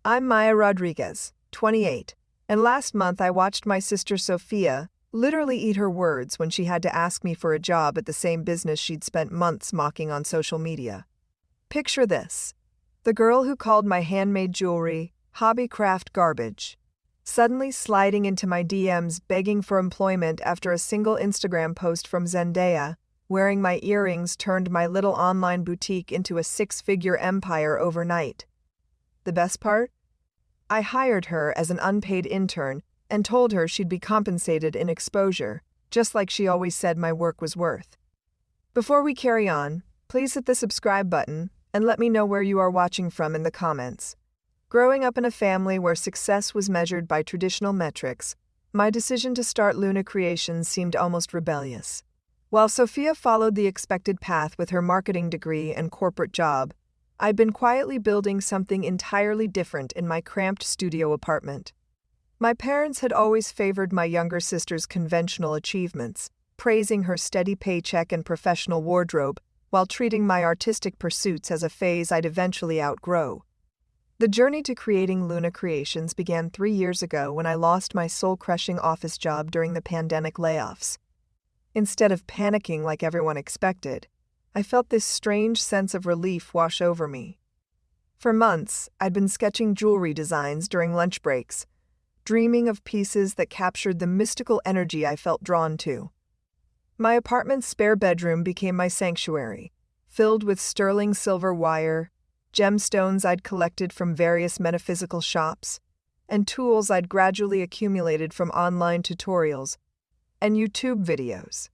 I'm Maya Rodriguez, 28, and last month I watched my sister Sophia literally eat her words when she had to ask me for a job at the same business she'd spent months mocking on social media. Picture this: the girl who called my handmade jewelry hobby craft garbage, suddenly sliding into my DMs begging for employment after a single Instagram post from Zendaya, wearing my earrings turned my little online boutique into a six-figure empire overnight. The best part? I hired her as an unpaid intern and told her she'd be compensated in exposure, just like she always said my work was worth. Before we carry on, please hit the subscribe button and let me know where you are watching from in the comments. Growing up in a family where success was measured by traditional metrics, my decision to start Luna Creations seemed almost rebellious. While Sophia followed the expected path with her marketing degree and corporate job, I'd been quietly building something entirely different in my cramped studio apartment. My parents had always favored my younger sister's conventional achievements, praising her steady paycheck and professional wardrobe, while treating my artistic pursuits as a phase I'd eventually outgrow. The journey to creating Luna Creations began 3 years ago when I lost my soul-crushing office job during the pandemic layoffs. Instead of panicking like everyone expected, I felt this strange sense of relief wash over me. For months, I'd been sketching jewelry designs during lunch breaks, dreaming of pieces that captured the mystical energy I felt drawn to. My apartment's spare bedroom became my sanctuary, filled with sterling silver wire, gemstones I'd collected from various metaphysical shops, and tools I'd gradually accumulated from online tutorials and YouTube videos.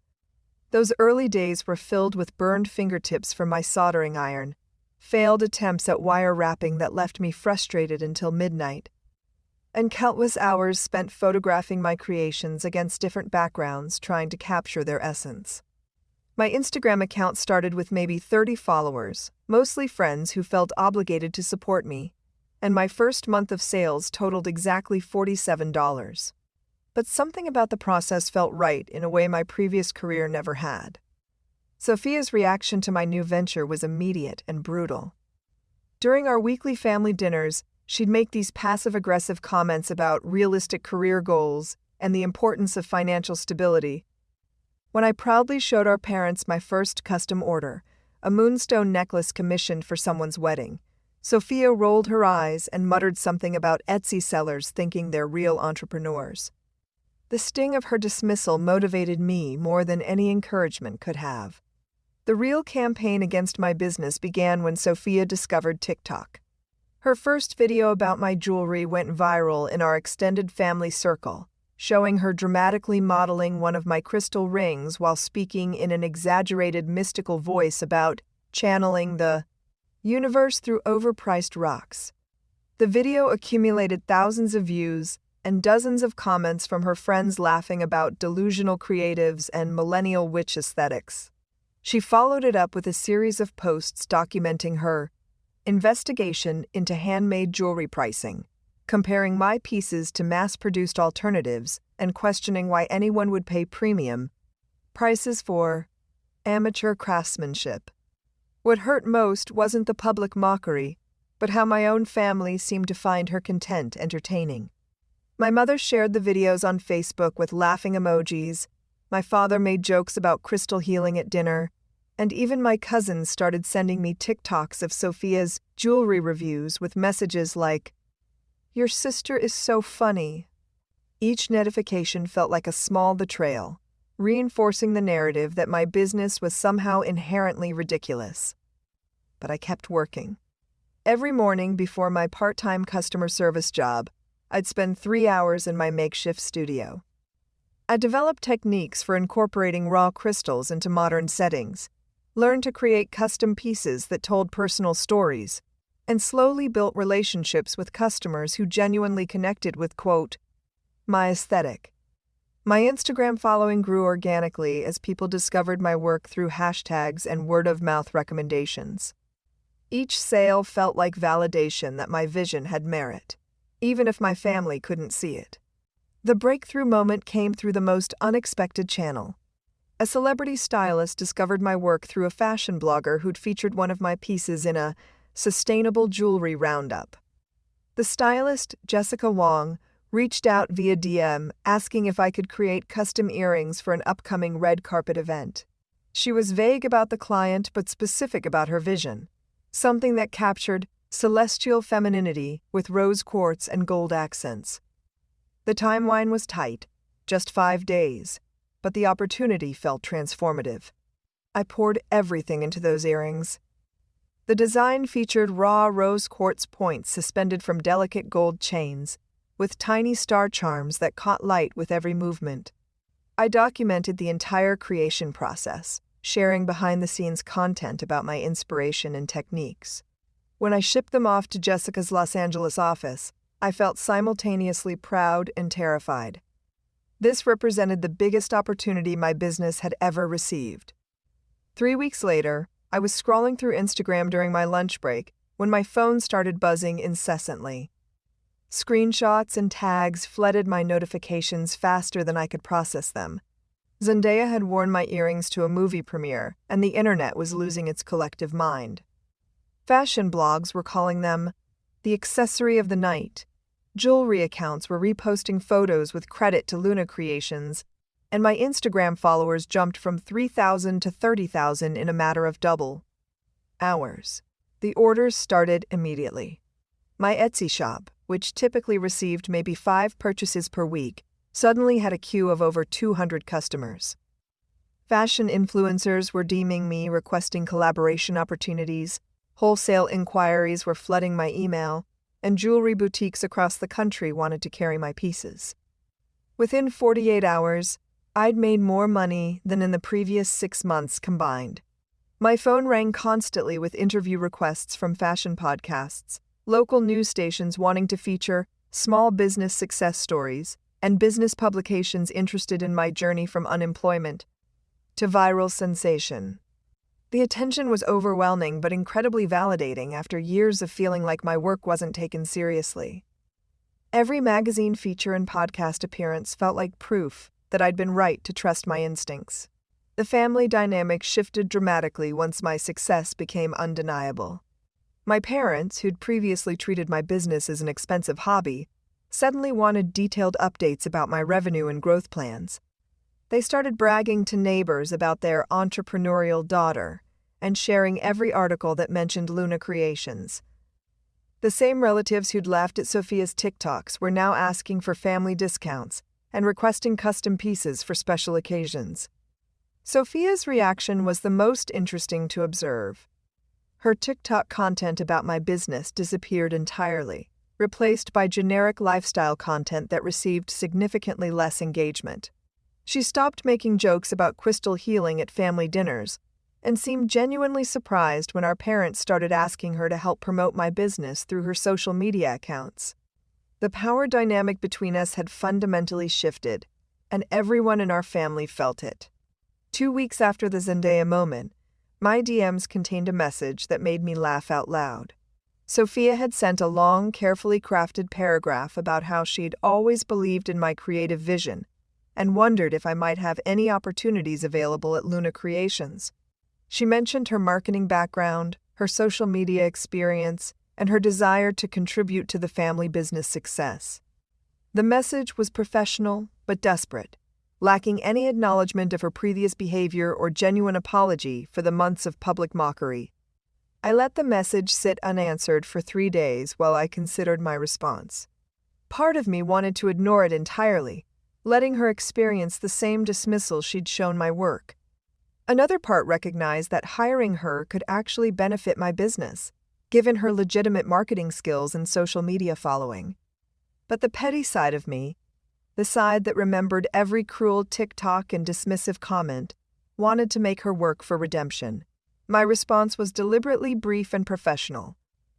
Those early days were filled with burned fingertips from my soldering iron, failed attempts at wire wrapping that left me frustrated until midnight, and countless hours spent photographing my creations against different backgrounds trying to capture their essence. My Instagram account started with maybe 30 followers, mostly friends who felt obligated to support me, and my first month of sales totaled exactly $47. But something about the process felt right in a way my previous career never had. Sophia's reaction to my new venture was immediate and brutal. During our weekly family dinners, she'd make these passive-aggressive comments about realistic career goals and the importance of financial stability. When I proudly showed our parents my first custom order, a moonstone necklace commissioned for someone's wedding, Sophia rolled her eyes and muttered something about Etsy sellers thinking they're real entrepreneurs. The sting of her dismissal motivated me more than any encouragement could have. The real campaign against my business began when Sophia discovered TikTok. Her first video about my jewelry went viral in our extended family circle, showing her dramatically modeling one of my crystal rings while speaking in an exaggerated mystical voice about channeling the universe through overpriced rocks. The video accumulated thousands of views and dozens of comments from her friends laughing about delusional creatives and millennial witch aesthetics. She followed it up with a series of posts documenting her investigation into handmade jewelry pricing, comparing my pieces to mass-produced alternatives and questioning why anyone would pay premium prices for amateur craftsmanship. What hurt most wasn't the public mockery, but how my own family seemed to find her content entertaining. My mother shared the videos on Facebook with laughing emojis, my father made jokes about crystal healing at dinner, and even my cousins started sending me TikToks of Sophia's jewelry reviews with messages like, "Your sister is so funny." Each notification felt like a small betrayal, reinforcing the narrative that my business was somehow inherently ridiculous. But I kept working. Every morning before my part-time customer service job, I'd spend 3 hours in my makeshift studio. I developed techniques for incorporating raw crystals into modern settings, learned to create custom pieces that told personal stories, and slowly built relationships with customers who genuinely connected with, quote, my aesthetic. My Instagram following grew organically as people discovered my work through hashtags and word-of-mouth recommendations. Each sale felt like validation that my vision had merit, even if my family couldn't see it. The breakthrough moment came through the most unexpected channel. A celebrity stylist discovered my work through a fashion blogger who'd featured one of my pieces in a sustainable jewelry roundup. The stylist, Jessica Wong, reached out via DM asking if I could create custom earrings for an upcoming red carpet event. She was vague about the client but specific about her vision, something that captured celestial femininity with rose quartz and gold accents. The timeline was tight, just 5 days, but the opportunity felt transformative. I poured everything into those earrings. The design featured raw rose quartz points suspended from delicate gold chains, with tiny star charms that caught light with every movement. I documented the entire creation process, sharing behind-the-scenes content about my inspiration and techniques. When I shipped them off to Jessica's Los Angeles office, I felt simultaneously proud and terrified. This represented the biggest opportunity my business had ever received. 3 weeks later, I was scrolling through Instagram during my lunch break when my phone started buzzing incessantly. Screenshots and tags flooded my notifications faster than I could process them. Zendaya had worn my earrings to a movie premiere, and the internet was losing its collective mind. Fashion blogs were calling them the accessory of the night. Jewelry accounts were reposting photos with credit to Luna Creations, and my Instagram followers jumped from 3,000 to 30,000 in a matter of double hours. The orders started immediately. My Etsy shop, which typically received maybe 5 purchases per week, suddenly had a queue of over 200 customers. Fashion influencers were DMing me requesting collaboration opportunities, wholesale inquiries were flooding my email, and jewelry boutiques across the country wanted to carry my pieces. Within 48 hours, I'd made more money than in the previous 6 months combined. My phone rang constantly with interview requests from fashion podcasts, local news stations wanting to feature small business success stories, and business publications interested in my journey from unemployment to viral sensation. The attention was overwhelming but incredibly validating after years of feeling like my work wasn't taken seriously. Every magazine feature and podcast appearance felt like proof that I'd been right to trust my instincts. The family dynamic shifted dramatically once my success became undeniable. My parents, who'd previously treated my business as an expensive hobby, suddenly wanted detailed updates about my revenue and growth plans. They started bragging to neighbors about their entrepreneurial daughter and sharing every article that mentioned Luna Creations. The same relatives who'd laughed at Sophia's TikToks were now asking for family discounts and requesting custom pieces for special occasions. Sophia's reaction was the most interesting to observe. Her TikTok content about my business disappeared entirely, replaced by generic lifestyle content that received significantly less engagement. She stopped making jokes about crystal healing at family dinners and seemed genuinely surprised when our parents started asking her to help promote my business through her social media accounts. The power dynamic between us had fundamentally shifted, and everyone in our family felt it. 2 weeks after the Zendaya moment, my DMs contained a message that made me laugh out loud. Sophia had sent a long, carefully crafted paragraph about how she'd always believed in my creative vision and wondered if I might have any opportunities available at Luna Creations. She mentioned her marketing background, her social media experience, and her desire to contribute to the family business success. The message was professional but desperate, lacking any acknowledgement of her previous behavior or genuine apology for the months of public mockery. I let the message sit unanswered for 3 days while I considered my response. Part of me wanted to ignore it entirely, letting her experience the same dismissal she'd shown my work. Another part recognized that hiring her could actually benefit my business, given her legitimate marketing skills and social media following. But the petty side of me, the side that remembered every cruel TikTok and dismissive comment, wanted to make her work for redemption. My response was deliberately brief and professional.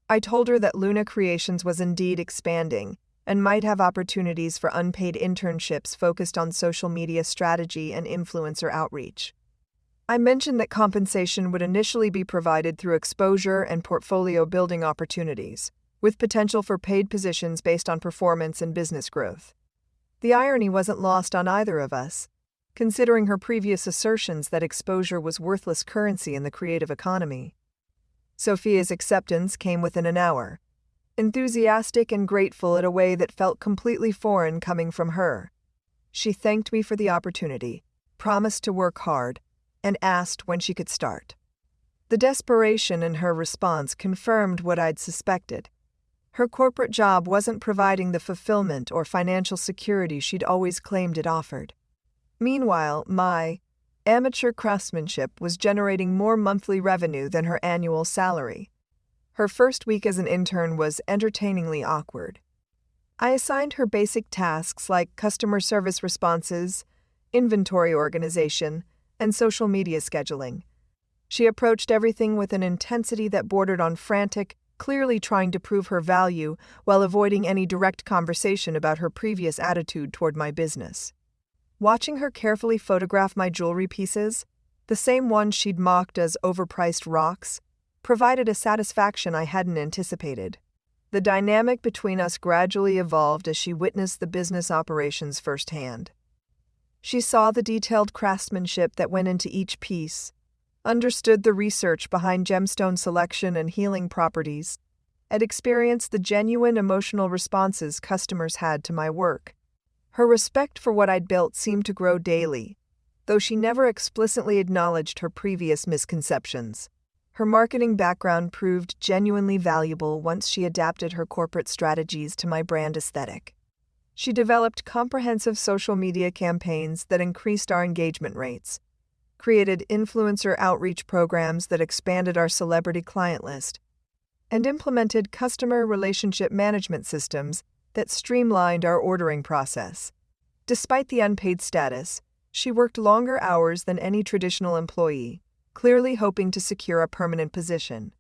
I told her that Luna Creations was indeed expanding and might have opportunities for unpaid internships focused on social media strategy and influencer outreach. I mentioned that compensation would initially be provided through exposure and portfolio building opportunities, with potential for paid positions based on performance and business growth. The irony wasn't lost on either of us, considering her previous assertions that exposure was worthless currency in the creative economy. Sophia's acceptance came within an hour. enthusiastic and grateful in a way that felt completely foreign coming from her. She thanked me for the opportunity, promised to work hard, and asked when she could start. The desperation in her response confirmed what I'd suspected. Her corporate job wasn't providing the fulfillment or financial security she'd always claimed it offered. Meanwhile, my amateur craftsmanship was generating more monthly revenue than her annual salary. Her first week as an intern was entertainingly awkward. I assigned her basic tasks like customer service responses, inventory organization, and social media scheduling. She approached everything with an intensity that bordered on frantic, clearly trying to prove her value while avoiding any direct conversation about her previous attitude toward my business. Watching her carefully photograph my jewelry pieces, the same ones she'd mocked as overpriced rocks, provided a satisfaction I hadn't anticipated. The dynamic between us gradually evolved as she witnessed the business operations firsthand. She saw the detailed craftsmanship that went into each piece, understood the research behind gemstone selection and healing properties, and experienced the genuine emotional responses customers had to my work. Her respect for what I'd built seemed to grow daily, though she never explicitly acknowledged her previous misconceptions. Her marketing background proved genuinely valuable once she adapted her corporate strategies to my brand aesthetic. She developed comprehensive social media campaigns that increased our engagement rates, created influencer outreach programs that expanded our celebrity client list, and implemented customer relationship management systems that streamlined our ordering process. Despite the unpaid status, she worked longer hours than any traditional employee, clearly hoping to secure a permanent position.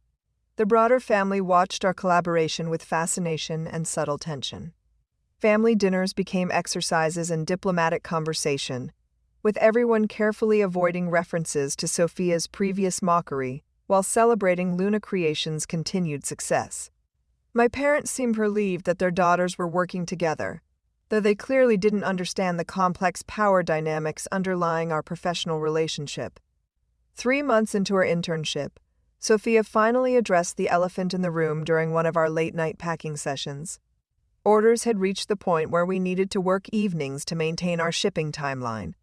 The broader family watched our collaboration with fascination and subtle tension. Family dinners became exercises in diplomatic conversation, with everyone carefully avoiding references to Sophia's previous mockery while celebrating Luna Creations' continued success. My parents seemed relieved that their daughters were working together, though they clearly didn't understand the complex power dynamics underlying our professional relationship. 3 months into her internship, Sophia finally addressed the elephant in the room during one of our late-night packing sessions. Orders had reached the point where we needed to work evenings to maintain our shipping timeline,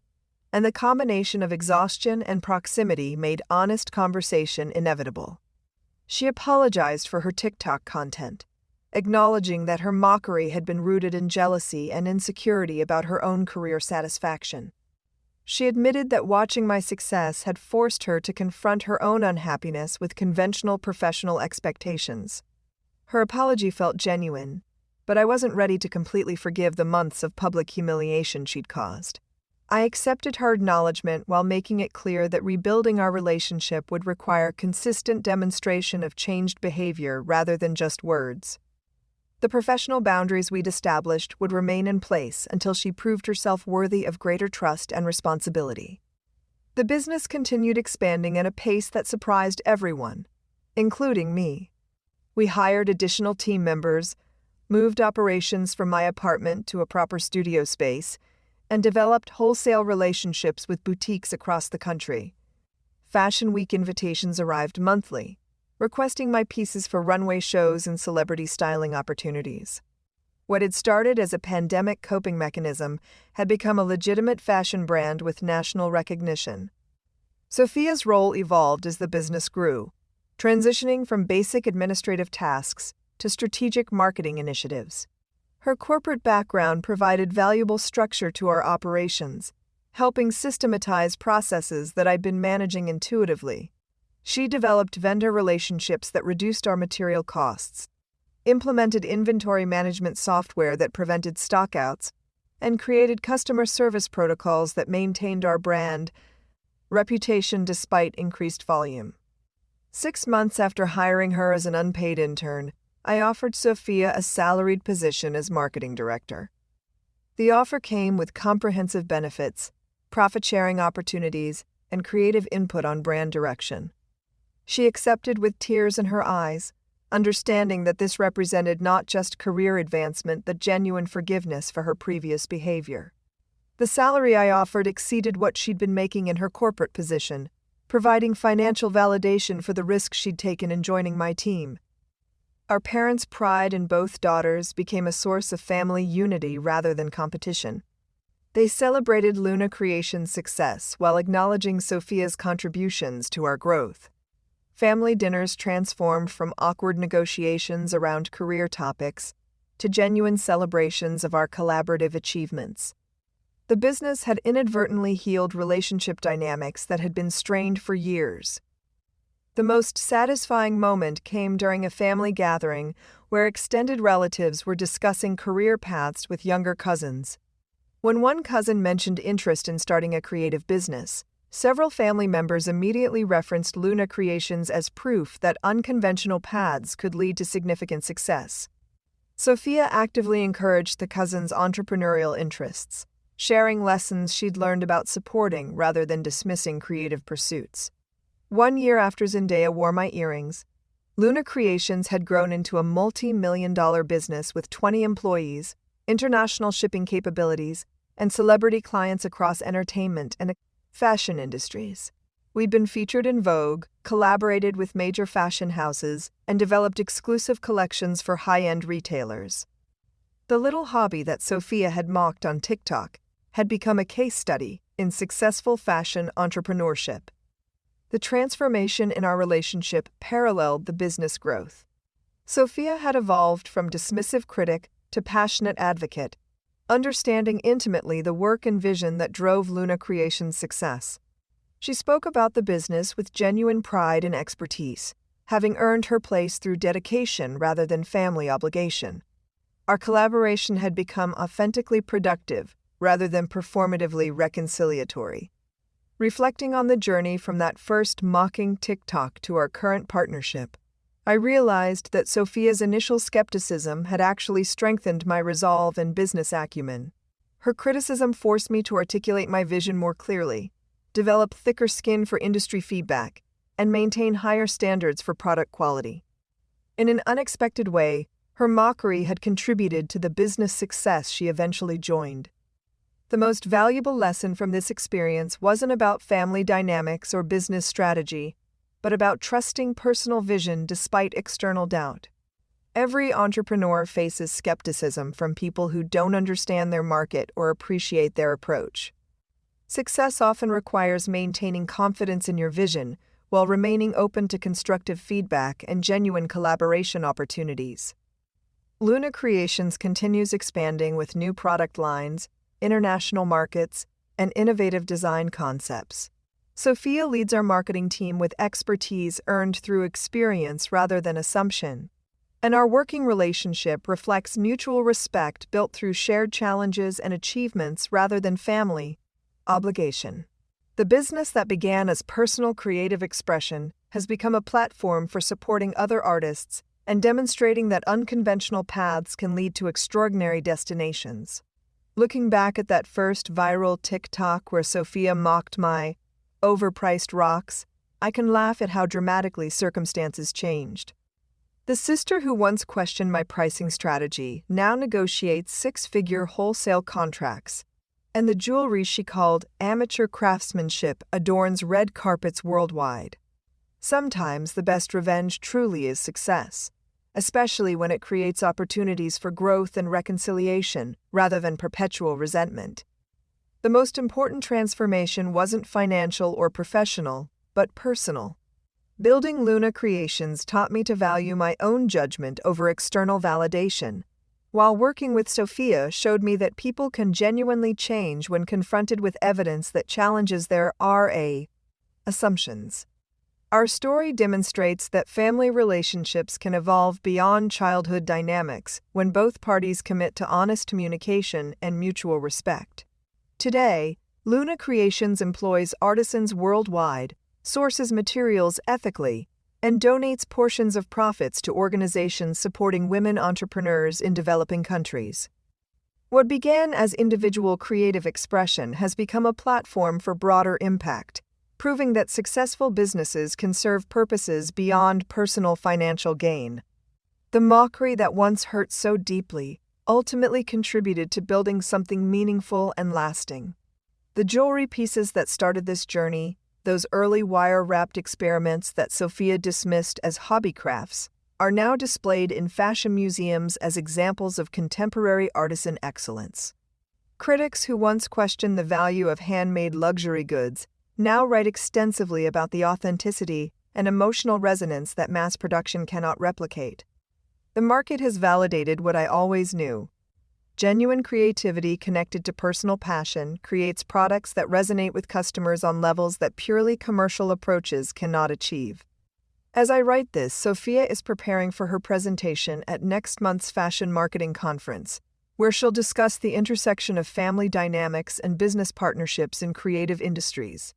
and the combination of exhaustion and proximity made honest conversation inevitable. She apologized for her TikTok content, acknowledging that her mockery had been rooted in jealousy and insecurity about her own career satisfaction. She admitted that watching my success had forced her to confront her own unhappiness with conventional professional expectations. Her apology felt genuine, but I wasn't ready to completely forgive the months of public humiliation she'd caused. I accepted her acknowledgement while making it clear that rebuilding our relationship would require consistent demonstration of changed behavior rather than just words. The professional boundaries we'd established would remain in place until she proved herself worthy of greater trust and responsibility. The business continued expanding at a pace that surprised everyone, including me. We hired additional team members, moved operations from my apartment to a proper studio space, and developed wholesale relationships with boutiques across the country. Fashion Week invitations arrived monthly, requesting my pieces for runway shows and celebrity styling opportunities. What had started as a pandemic coping mechanism had become a legitimate fashion brand with national recognition. Sophia's role evolved as the business grew, transitioning from basic administrative tasks to strategic marketing initiatives. Her corporate background provided valuable structure to our operations, helping systematize processes that I'd been managing intuitively. She developed vendor relationships that reduced our material costs, implemented inventory management software that prevented stockouts, and created customer service protocols that maintained our brand reputation despite increased volume. 6 months after hiring her as an unpaid intern, I offered Sophia a salaried position as marketing director. The offer came with comprehensive benefits, profit-sharing opportunities, and creative input on brand direction. She accepted with tears in her eyes, understanding that this represented not just career advancement but genuine forgiveness for her previous behavior. The salary I offered exceeded what she'd been making in her corporate position, providing financial validation for the risk she'd taken in joining my team. Our parents' pride in both daughters became a source of family unity rather than competition. They celebrated Luna Creations' success while acknowledging Sophia's contributions to our growth. Family dinners transformed from awkward negotiations around career topics to genuine celebrations of our collaborative achievements. The business had inadvertently healed relationship dynamics that had been strained for years. The most satisfying moment came during a family gathering where extended relatives were discussing career paths with younger cousins. When one cousin mentioned interest in starting a creative business, several family members immediately referenced Luna Creations as proof that unconventional paths could lead to significant success. Sophia actively encouraged the cousins' entrepreneurial interests, sharing lessons she'd learned about supporting rather than dismissing creative pursuits. 1 year after Zendaya wore my earrings, Luna Creations had grown into a multi-million-dollar business with 20 employees, international shipping capabilities, and celebrity clients across entertainment and fashion industries. We'd been featured in Vogue, collaborated with major fashion houses, and developed exclusive collections for high-end retailers. The little hobby that Sophia had mocked on TikTok had become a case study in successful fashion entrepreneurship. The transformation in our relationship paralleled the business growth. Sophia had evolved from dismissive critic to passionate advocate, understanding intimately the work and vision that drove Luna Creations' success. She spoke about the business with genuine pride and expertise, having earned her place through dedication rather than family obligation. Our collaboration had become authentically productive rather than performatively reconciliatory. Reflecting on the journey from that first mocking TikTok to our current partnership, I realized that Sophia's initial skepticism had actually strengthened my resolve and business acumen. Her criticism forced me to articulate my vision more clearly, develop thicker skin for industry feedback, and maintain higher standards for product quality. In an unexpected way, her mockery had contributed to the business success she eventually joined. The most valuable lesson from this experience wasn't about family dynamics or business strategy, but about trusting personal vision despite external doubt. Every entrepreneur faces skepticism from people who don't understand their market or appreciate their approach. Success often requires maintaining confidence in your vision while remaining open to constructive feedback and genuine collaboration opportunities. Luna Creations continues expanding with new product lines, international markets, and innovative design concepts. Sophia leads our marketing team with expertise earned through experience rather than assumption. And our working relationship reflects mutual respect built through shared challenges and achievements rather than family obligation. The business that began as personal creative expression has become a platform for supporting other artists and demonstrating that unconventional paths can lead to extraordinary destinations. Looking back at that first viral TikTok where Sophia mocked my overpriced rocks, I can laugh at how dramatically circumstances changed. The sister who once questioned my pricing strategy now negotiates six-figure wholesale contracts, and the jewelry she called amateur craftsmanship adorns red carpets worldwide. Sometimes the best revenge truly is success, especially when it creates opportunities for growth and reconciliation rather than perpetual resentment. The most important transformation wasn't financial or professional, but personal. Building Luna Creations taught me to value my own judgment over external validation, while working with Sophia showed me that people can genuinely change when confronted with evidence that challenges their assumptions. Our story demonstrates that family relationships can evolve beyond childhood dynamics when both parties commit to honest communication and mutual respect. Today, Luna Creations employs artisans worldwide, sources materials ethically, and donates portions of profits to organizations supporting women entrepreneurs in developing countries. What began as individual creative expression has become a platform for broader impact, proving that successful businesses can serve purposes beyond personal financial gain. The mockery that once hurt so deeply ultimately contributed to building something meaningful and lasting. The jewelry pieces that started this journey, those early wire-wrapped experiments that Sophia dismissed as hobby crafts, are now displayed in fashion museums as examples of contemporary artisan excellence. Critics who once questioned the value of handmade luxury goods now write extensively about the authenticity and emotional resonance that mass production cannot replicate. The market has validated what I always knew. Genuine creativity connected to personal passion creates products that resonate with customers on levels that purely commercial approaches cannot achieve. As I write this, Sophia is preparing for her presentation at next month's Fashion Marketing Conference, where she'll discuss the intersection of family dynamics and business partnerships in creative industries.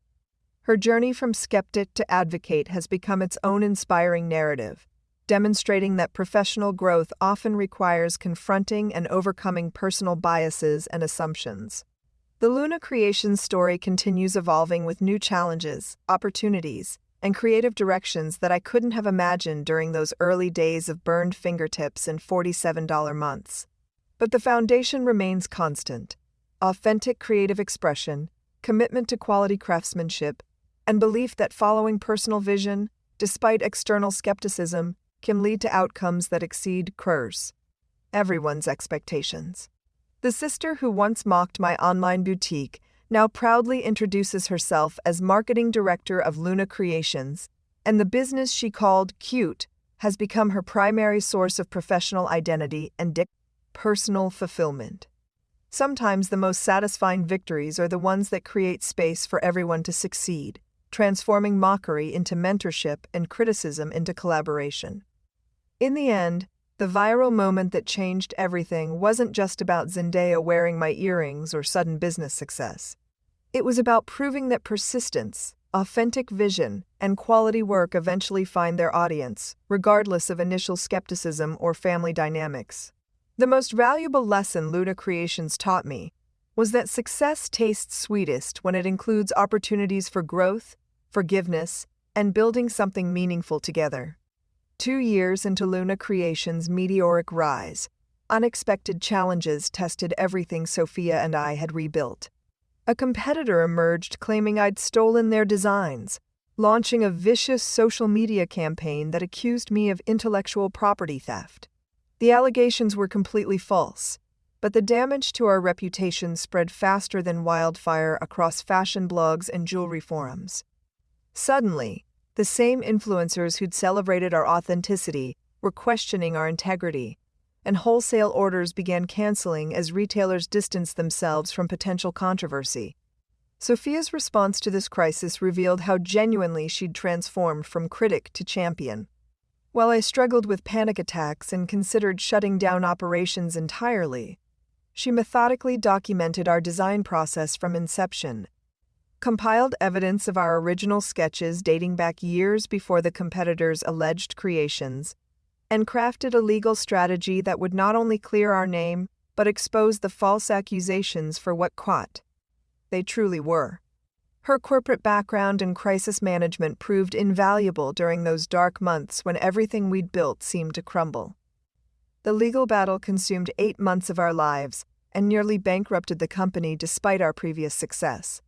Her journey from skeptic to advocate has become its own inspiring narrative, demonstrating that professional growth often requires confronting and overcoming personal biases and assumptions. The Luna Creations story continues evolving with new challenges, opportunities, and creative directions that I couldn't have imagined during those early days of burned fingertips and $47 months. But the foundation remains constant: authentic creative expression, commitment to quality craftsmanship, and belief that following personal vision, despite external skepticism, can lead to outcomes that exceed everyone's expectations. The sister who once mocked my online boutique now proudly introduces herself as marketing director of Luna Creations, and the business she called Cute has become her primary source of professional identity and personal fulfillment. Sometimes the most satisfying victories are the ones that create space for everyone to succeed, transforming mockery into mentorship and criticism into collaboration. In the end, the viral moment that changed everything wasn't just about Zendaya wearing my earrings or sudden business success. It was about proving that persistence, authentic vision, and quality work eventually find their audience, regardless of initial skepticism or family dynamics. The most valuable lesson Luna Creations taught me was that success tastes sweetest when it includes opportunities for growth, forgiveness, and building something meaningful together. 2 years into Luna Creations' meteoric rise, unexpected challenges tested everything Sophia and I had rebuilt. A competitor emerged claiming I'd stolen their designs, launching a vicious social media campaign that accused me of intellectual property theft. The allegations were completely false, but the damage to our reputation spread faster than wildfire across fashion blogs and jewelry forums. Suddenly, the same influencers who'd celebrated our authenticity were questioning our integrity, and wholesale orders began canceling as retailers distanced themselves from potential controversy. Sophia's response to this crisis revealed how genuinely she'd transformed from critic to champion. While I struggled with panic attacks and considered shutting down operations entirely, she methodically documented our design process from inception, compiled evidence of our original sketches dating back years before the competitors' alleged creations, and crafted a legal strategy that would not only clear our name, but expose the false accusations for what they truly were. Her corporate background and crisis management proved invaluable during those dark months when everything we'd built seemed to crumble. The legal battle consumed 8 months of our lives and nearly bankrupted the company despite our previous success.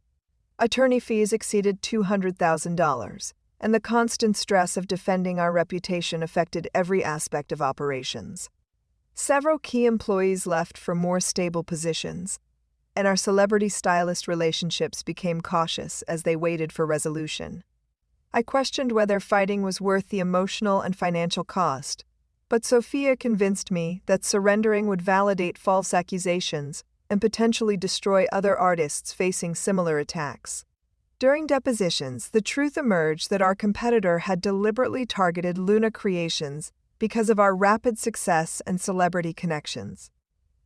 Attorney fees exceeded $200,000, and the constant stress of defending our reputation affected every aspect of operations. Several key employees left for more stable positions, and our celebrity stylist relationships became cautious as they waited for resolution. I questioned whether fighting was worth the emotional and financial cost, but Sophia convinced me that surrendering would validate false accusations and potentially destroy other artists facing similar attacks. During depositions, the truth emerged that our competitor had deliberately targeted Luna Creations because of our rapid success and celebrity connections.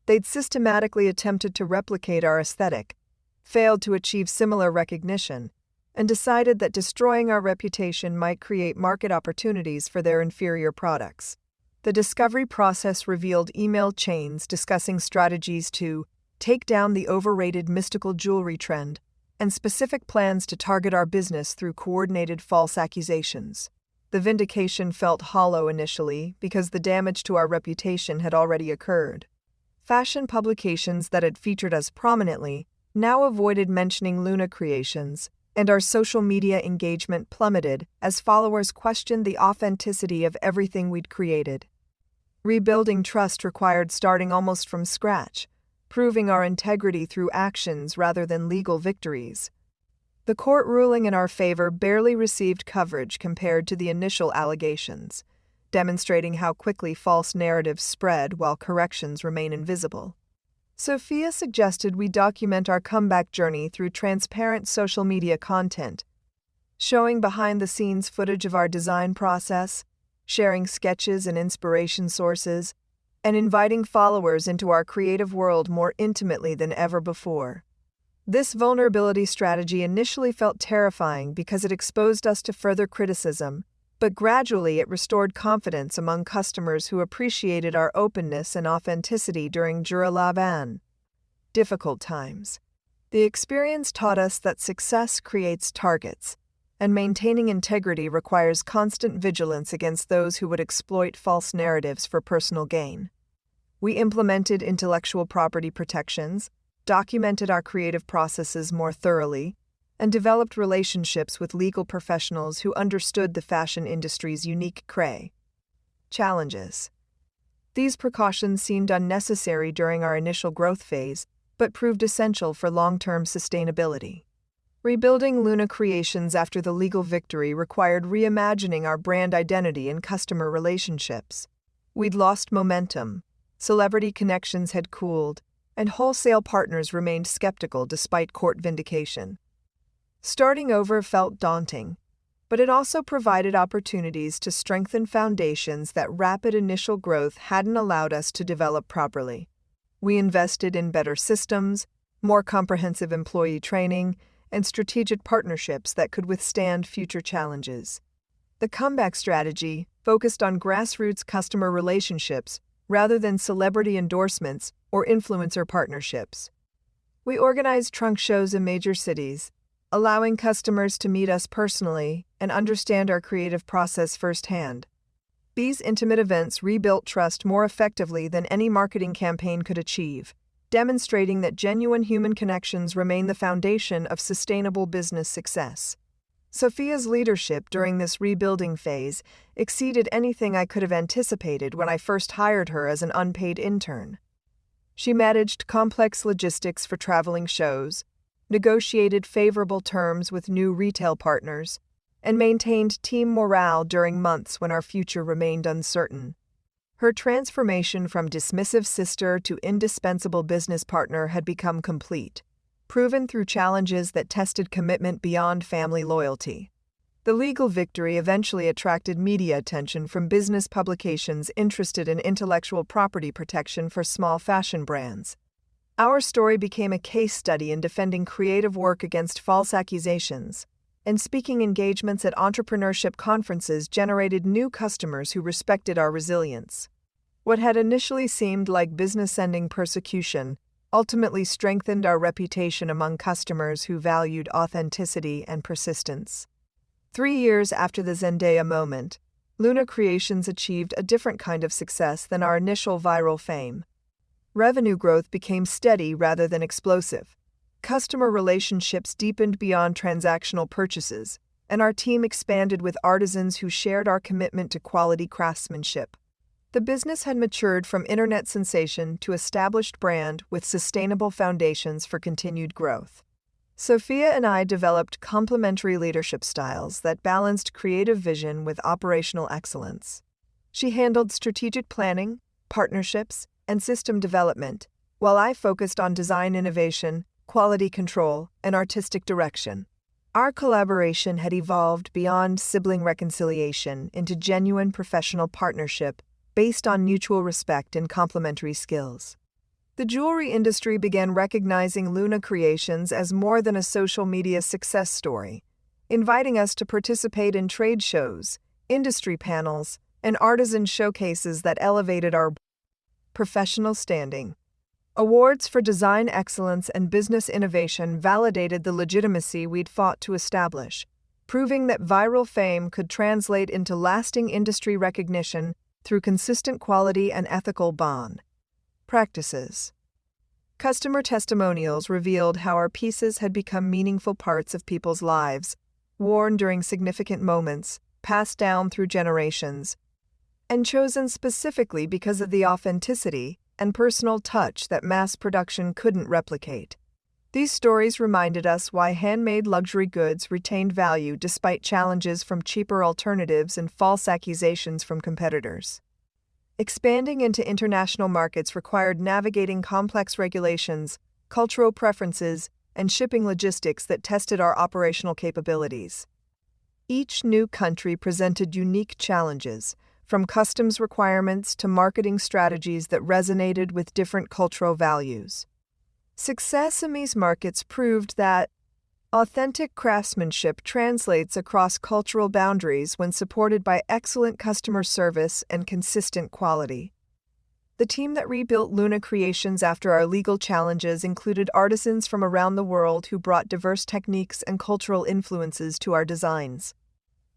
They'd systematically attempted to replicate our aesthetic, failed to achieve similar recognition, and decided that destroying our reputation might create market opportunities for their inferior products. The discovery process revealed email chains discussing strategies to take down the overrated mystical jewelry trend and specific plans to target our business through coordinated false accusations. The vindication felt hollow initially because the damage to our reputation had already occurred. Fashion publications that had featured us prominently now avoided mentioning Luna Creations, and our social media engagement plummeted as followers questioned the authenticity of everything we'd created. Rebuilding trust required starting almost from scratch, proving our integrity through actions rather than legal victories. The court ruling in our favor barely received coverage compared to the initial allegations, demonstrating how quickly false narratives spread while corrections remain invisible. Sophia suggested we document our comeback journey through transparent social media content, showing behind-the-scenes footage of our design process, sharing sketches and inspiration sources, and inviting followers into our creative world more intimately than ever before. This vulnerability strategy initially felt terrifying because it exposed us to further criticism, but gradually it restored confidence among customers who appreciated our openness and authenticity during Jewellery difficult times. The experience taught us that success creates targets, and maintaining integrity requires constant vigilance against those who would exploit false narratives for personal gain. We implemented intellectual property protections, documented our creative processes more thoroughly, and developed relationships with legal professionals who understood the fashion industry's unique challenges. These precautions seemed unnecessary during our initial growth phase, but proved essential for long-term sustainability. Rebuilding Luna Creations after the legal victory required reimagining our brand identity and customer relationships. We'd lost momentum, celebrity connections had cooled, and wholesale partners remained skeptical despite court vindication. Starting over felt daunting, but it also provided opportunities to strengthen foundations that rapid initial growth hadn't allowed us to develop properly. We invested in better systems, more comprehensive employee training, and strategic partnerships that could withstand future challenges. The comeback strategy focused on grassroots customer relationships rather than celebrity endorsements or influencer partnerships. We organized trunk shows in major cities, allowing customers to meet us personally and understand our creative process firsthand. These intimate events rebuilt trust more effectively than any marketing campaign could achieve, demonstrating that genuine human connections remain the foundation of sustainable business success. Sophia's leadership during this rebuilding phase exceeded anything I could have anticipated when I first hired her as an unpaid intern. She managed complex logistics for traveling shows, negotiated favorable terms with new retail partners, and maintained team morale during months when our future remained uncertain. Her transformation from dismissive sister to indispensable business partner had become complete, proven through challenges that tested commitment beyond family loyalty. The legal victory eventually attracted media attention from business publications interested in intellectual property protection for small fashion brands. Our story became a case study in defending creative work against false accusations, and speaking engagements at entrepreneurship conferences generated new customers who respected our resilience. What had initially seemed like business-ending persecution ultimately strengthened our reputation among customers who valued authenticity and persistence. 3 years after the Zendaya moment, Luna Creations achieved a different kind of success than our initial viral fame. Revenue growth became steady rather than explosive. Customer relationships deepened beyond transactional purchases, and our team expanded with artisans who shared our commitment to quality craftsmanship. The business had matured from internet sensation to established brand with sustainable foundations for continued growth. Sophia and I developed complementary leadership styles that balanced creative vision with operational excellence. She handled strategic planning, partnerships, and system development, while I focused on design innovation, quality control, and artistic direction. Our collaboration had evolved beyond sibling reconciliation into genuine professional partnership based on mutual respect and complementary skills. The jewelry industry began recognizing Luna Creations as more than a social media success story, inviting us to participate in trade shows, industry panels, and artisan showcases that elevated our professional standing. Awards for design excellence and business innovation validated the legitimacy we'd fought to establish, proving that viral fame could translate into lasting industry recognition through consistent quality and ethical practices. Customer testimonials revealed how our pieces had become meaningful parts of people's lives, worn during significant moments, passed down through generations, and chosen specifically because of the authenticity and personal touch that mass production couldn't replicate. These stories reminded us why handmade luxury goods retained value despite challenges from cheaper alternatives and false accusations from competitors. Expanding into international markets required navigating complex regulations, cultural preferences, and shipping logistics that tested our operational capabilities. Each new country presented unique challenges, from customs requirements to marketing strategies that resonated with different cultural values. Success in these markets proved that authentic craftsmanship translates across cultural boundaries when supported by excellent customer service and consistent quality. The team that rebuilt Luna Creations after our legal challenges included artisans from around the world who brought diverse techniques and cultural influences to our designs.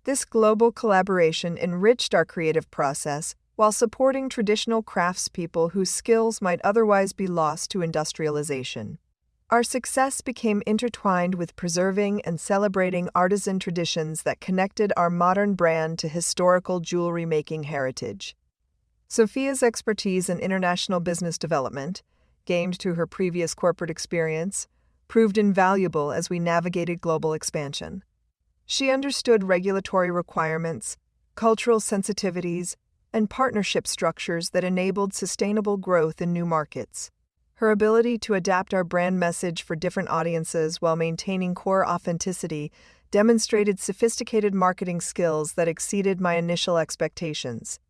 This global collaboration enriched our creative process while supporting traditional craftspeople whose skills might otherwise be lost to industrialization. Our success became intertwined with preserving and celebrating artisan traditions that connected our modern brand to historical jewelry-making heritage. Sophia's expertise in international business development, gained through her previous corporate experience, proved invaluable as we navigated global expansion. She understood regulatory requirements, cultural sensitivities, and partnership structures that enabled sustainable growth in new markets. Her ability to adapt our brand message for different audiences while maintaining core authenticity demonstrated sophisticated marketing skills that exceeded my initial expectations.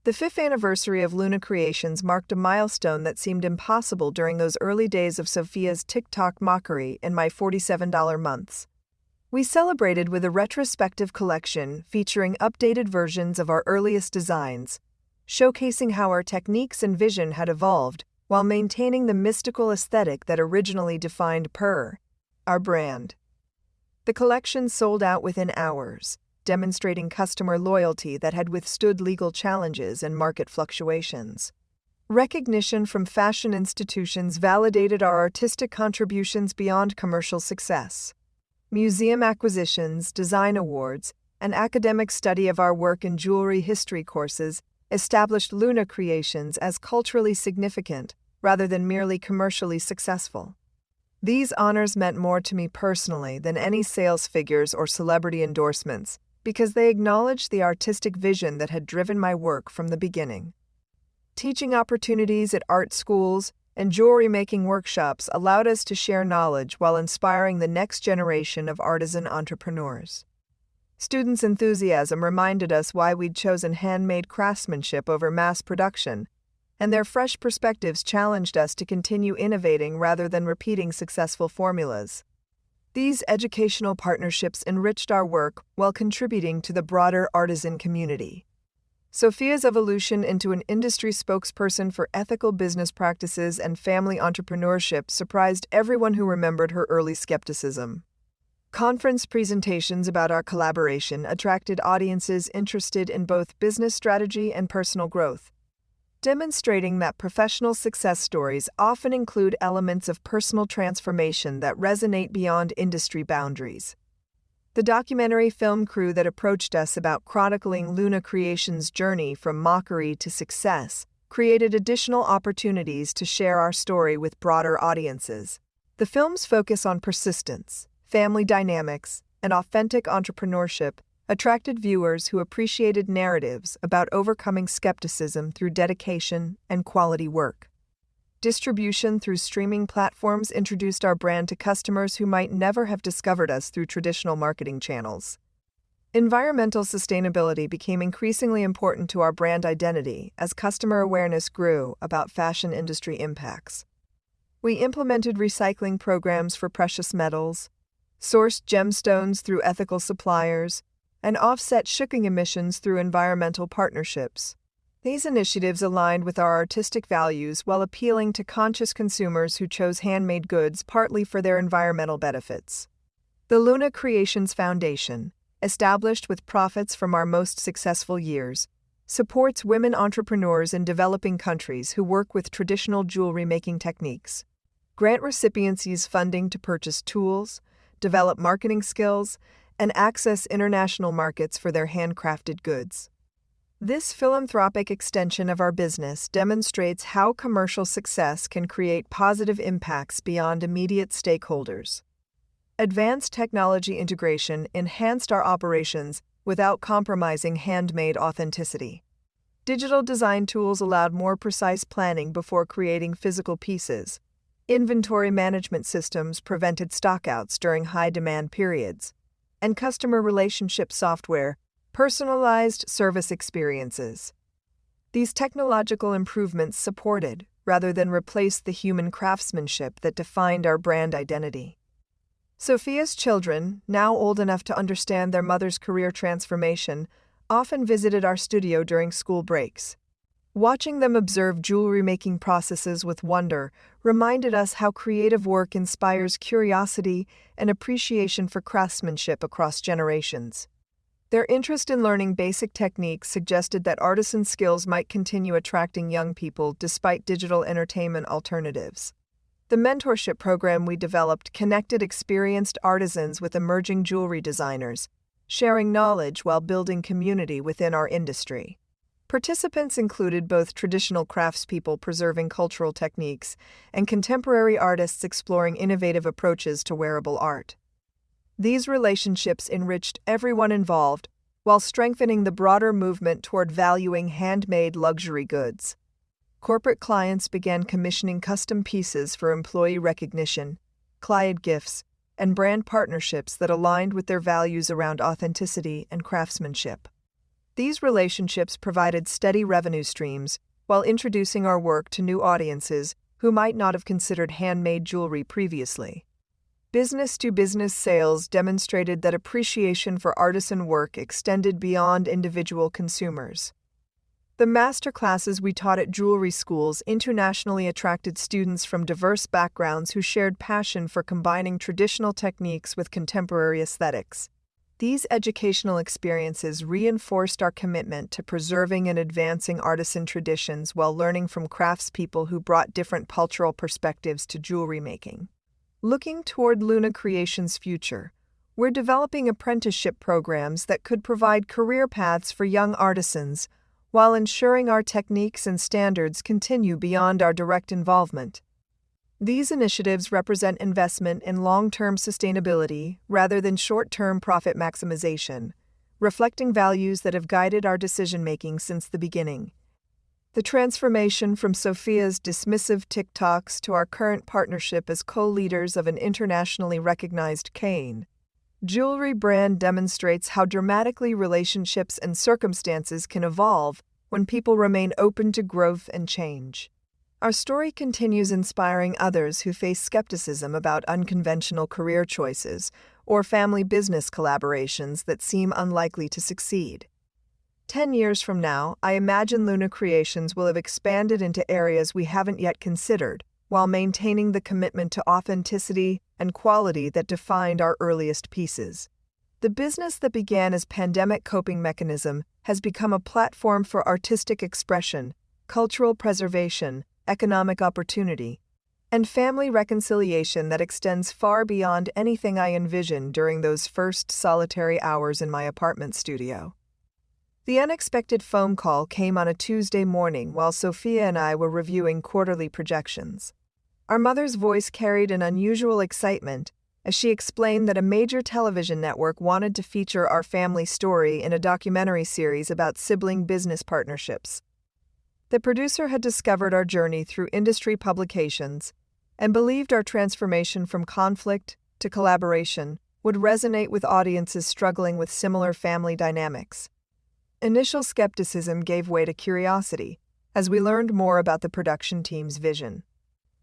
The 5th anniversary of Luna Creations marked a milestone that seemed impossible during those early days of Sophia's TikTok mockery in my $47 months. We celebrated with a retrospective collection featuring updated versions of our earliest designs, showcasing how our techniques and vision had evolved while maintaining the mystical aesthetic that originally defined our brand. The collection sold out within hours, demonstrating customer loyalty that had withstood legal challenges and market fluctuations. Recognition from fashion institutions validated our artistic contributions beyond commercial success. Museum acquisitions, design awards, and academic study of our work in jewelry history courses established Luna Creations as culturally significant rather than merely commercially successful. These honors meant more to me personally than any sales figures or celebrity endorsements because they acknowledged the artistic vision that had driven my work from the beginning. Teaching opportunities at art schools and jewelry-making workshops allowed us to share knowledge while inspiring the next generation of artisan entrepreneurs. Students' enthusiasm reminded us why we'd chosen handmade craftsmanship over mass production, and their fresh perspectives challenged us to continue innovating rather than repeating successful formulas. These educational partnerships enriched our work while contributing to the broader artisan community. Sophia's evolution into an industry spokesperson for ethical business practices and family entrepreneurship surprised everyone who remembered her early skepticism. Conference presentations about our collaboration attracted audiences interested in both business strategy and personal growth, demonstrating that professional success stories often include elements of personal transformation that resonate beyond industry boundaries. The documentary film crew that approached us about chronicling Luna Creations' journey from mockery to success created additional opportunities to share our story with broader audiences. The film's focus on persistence, family dynamics, and authentic entrepreneurship attracted viewers who appreciated narratives about overcoming skepticism through dedication and quality work. Distribution through streaming platforms introduced our brand to customers who might never have discovered us through traditional marketing channels. Environmental sustainability became increasingly important to our brand identity as customer awareness grew about fashion industry impacts. We implemented recycling programs for precious metals, sourced gemstones through ethical suppliers, and offset shipping emissions through environmental partnerships. These initiatives aligned with our artistic values while appealing to conscious consumers who chose handmade goods partly for their environmental benefits. The Luna Creations Foundation, established with profits from our most successful years, supports women entrepreneurs in developing countries who work with traditional jewelry-making techniques. Grant recipients use funding to purchase tools, develop marketing skills, and access international markets for their handcrafted goods. This philanthropic extension of our business demonstrates how commercial success can create positive impacts beyond immediate stakeholders. Advanced technology integration enhanced our operations without compromising handmade authenticity. Digital design tools allowed more precise planning before creating physical pieces. Inventory management systems prevented stockouts during high-demand periods. And customer relationship software personalized service experiences. These technological improvements supported, rather than replaced, the human craftsmanship that defined our brand identity. Sophia's children, now old enough to understand their mother's career transformation, often visited our studio during school breaks. Watching them observe jewelry-making processes with wonder reminded us how creative work inspires curiosity and appreciation for craftsmanship across generations. Their interest in learning basic techniques suggested that artisan skills might continue attracting young people despite digital entertainment alternatives. The mentorship program we developed connected experienced artisans with emerging jewelry designers, sharing knowledge while building community within our industry. Participants included both traditional craftspeople preserving cultural techniques and contemporary artists exploring innovative approaches to wearable art. These relationships enriched everyone involved while strengthening the broader movement toward valuing handmade luxury goods. Corporate clients began commissioning custom pieces for employee recognition, client gifts, and brand partnerships that aligned with their values around authenticity and craftsmanship. These relationships provided steady revenue streams while introducing our work to new audiences who might not have considered handmade jewelry previously. Business-to-business sales demonstrated that appreciation for artisan work extended beyond individual consumers. The master classes we taught at jewelry schools internationally attracted students from diverse backgrounds who shared passion for combining traditional techniques with contemporary aesthetics. These educational experiences reinforced our commitment to preserving and advancing artisan traditions while learning from craftspeople who brought different cultural perspectives to jewelry making. Looking toward Luna Creations' future, we're developing apprenticeship programs that could provide career paths for young artisans while ensuring our techniques and standards continue beyond our direct involvement. These initiatives represent investment in long-term sustainability rather than short-term profit maximization, reflecting values that have guided our decision-making since the beginning. The transformation from Sophia's dismissive TikToks to our current partnership as co-leaders of an internationally recognized cane jewelry brand demonstrates how dramatically relationships and circumstances can evolve when people remain open to growth and change. Our story continues inspiring others who face skepticism about unconventional career choices or family business collaborations that seem unlikely to succeed. 10 years from now, I imagine Luna Creations will have expanded into areas we haven't yet considered, while maintaining the commitment to authenticity and quality that defined our earliest pieces. The business that began as pandemic coping mechanism has become a platform for artistic expression, cultural preservation, economic opportunity, and family reconciliation that extends far beyond anything I envisioned during those first solitary hours in my apartment studio. The unexpected phone call came on a Tuesday morning while Sophia and I were reviewing quarterly projections. Our mother's voice carried an unusual excitement as she explained that a major television network wanted to feature our family story in a documentary series about sibling business partnerships. The producer had discovered our journey through industry publications and believed our transformation from conflict to collaboration would resonate with audiences struggling with similar family dynamics. Initial skepticism gave way to curiosity as we learned more about the production team's vision.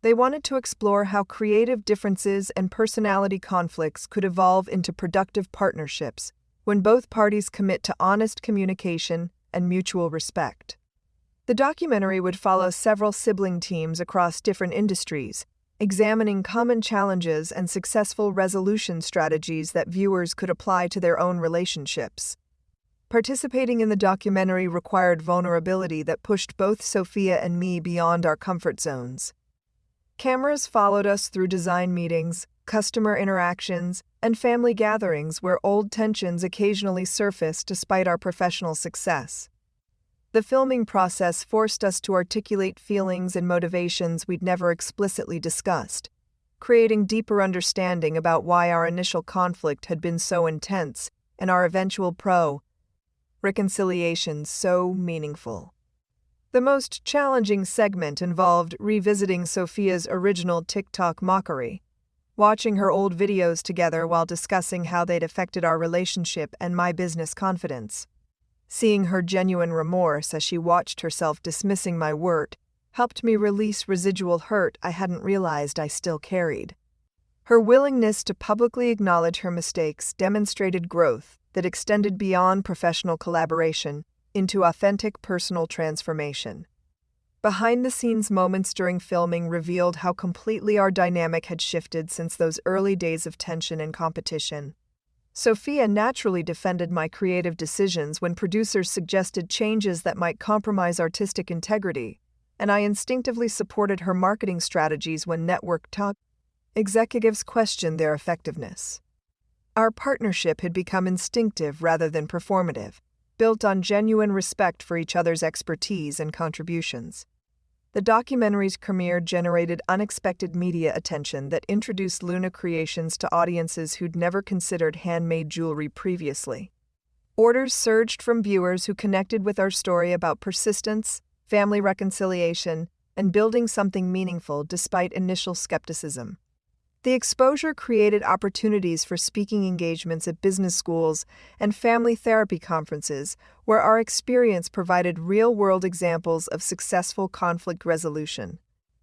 They wanted to explore how creative differences and personality conflicts could evolve into productive partnerships when both parties commit to honest communication and mutual respect. The documentary would follow several sibling teams across different industries, examining common challenges and successful resolution strategies that viewers could apply to their own relationships. Participating in the documentary required vulnerability that pushed both Sophia and me beyond our comfort zones. Cameras followed us through design meetings, customer interactions, and family gatherings where old tensions occasionally surfaced despite our professional success. The filming process forced us to articulate feelings and motivations we'd never explicitly discussed, creating deeper understanding about why our initial conflict had been so intense and our eventual reconciliation so meaningful. The most challenging segment involved revisiting Sophia's original TikTok mockery, watching her old videos together while discussing how they'd affected our relationship and my business confidence. Seeing her genuine remorse as she watched herself dismissing my work helped me release residual hurt I hadn't realized I still carried. Her willingness to publicly acknowledge her mistakes demonstrated growth that extended beyond professional collaboration into authentic personal transformation. Behind-the-scenes moments during filming revealed how completely our dynamic had shifted since those early days of tension and competition. Sophia naturally defended my creative decisions when producers suggested changes that might compromise artistic integrity, and I instinctively supported her marketing strategies when network top executives questioned their effectiveness. Our partnership had become instinctive rather than performative, built on genuine respect for each other's expertise and contributions. The documentary's premiere generated unexpected media attention that introduced Luna Creations to audiences who'd never considered handmade jewelry previously. Orders surged from viewers who connected with our story about persistence, family reconciliation, and building something meaningful despite initial skepticism. The exposure created opportunities for speaking engagements at business schools and family therapy conferences, where our experience provided real-world examples of successful conflict resolution.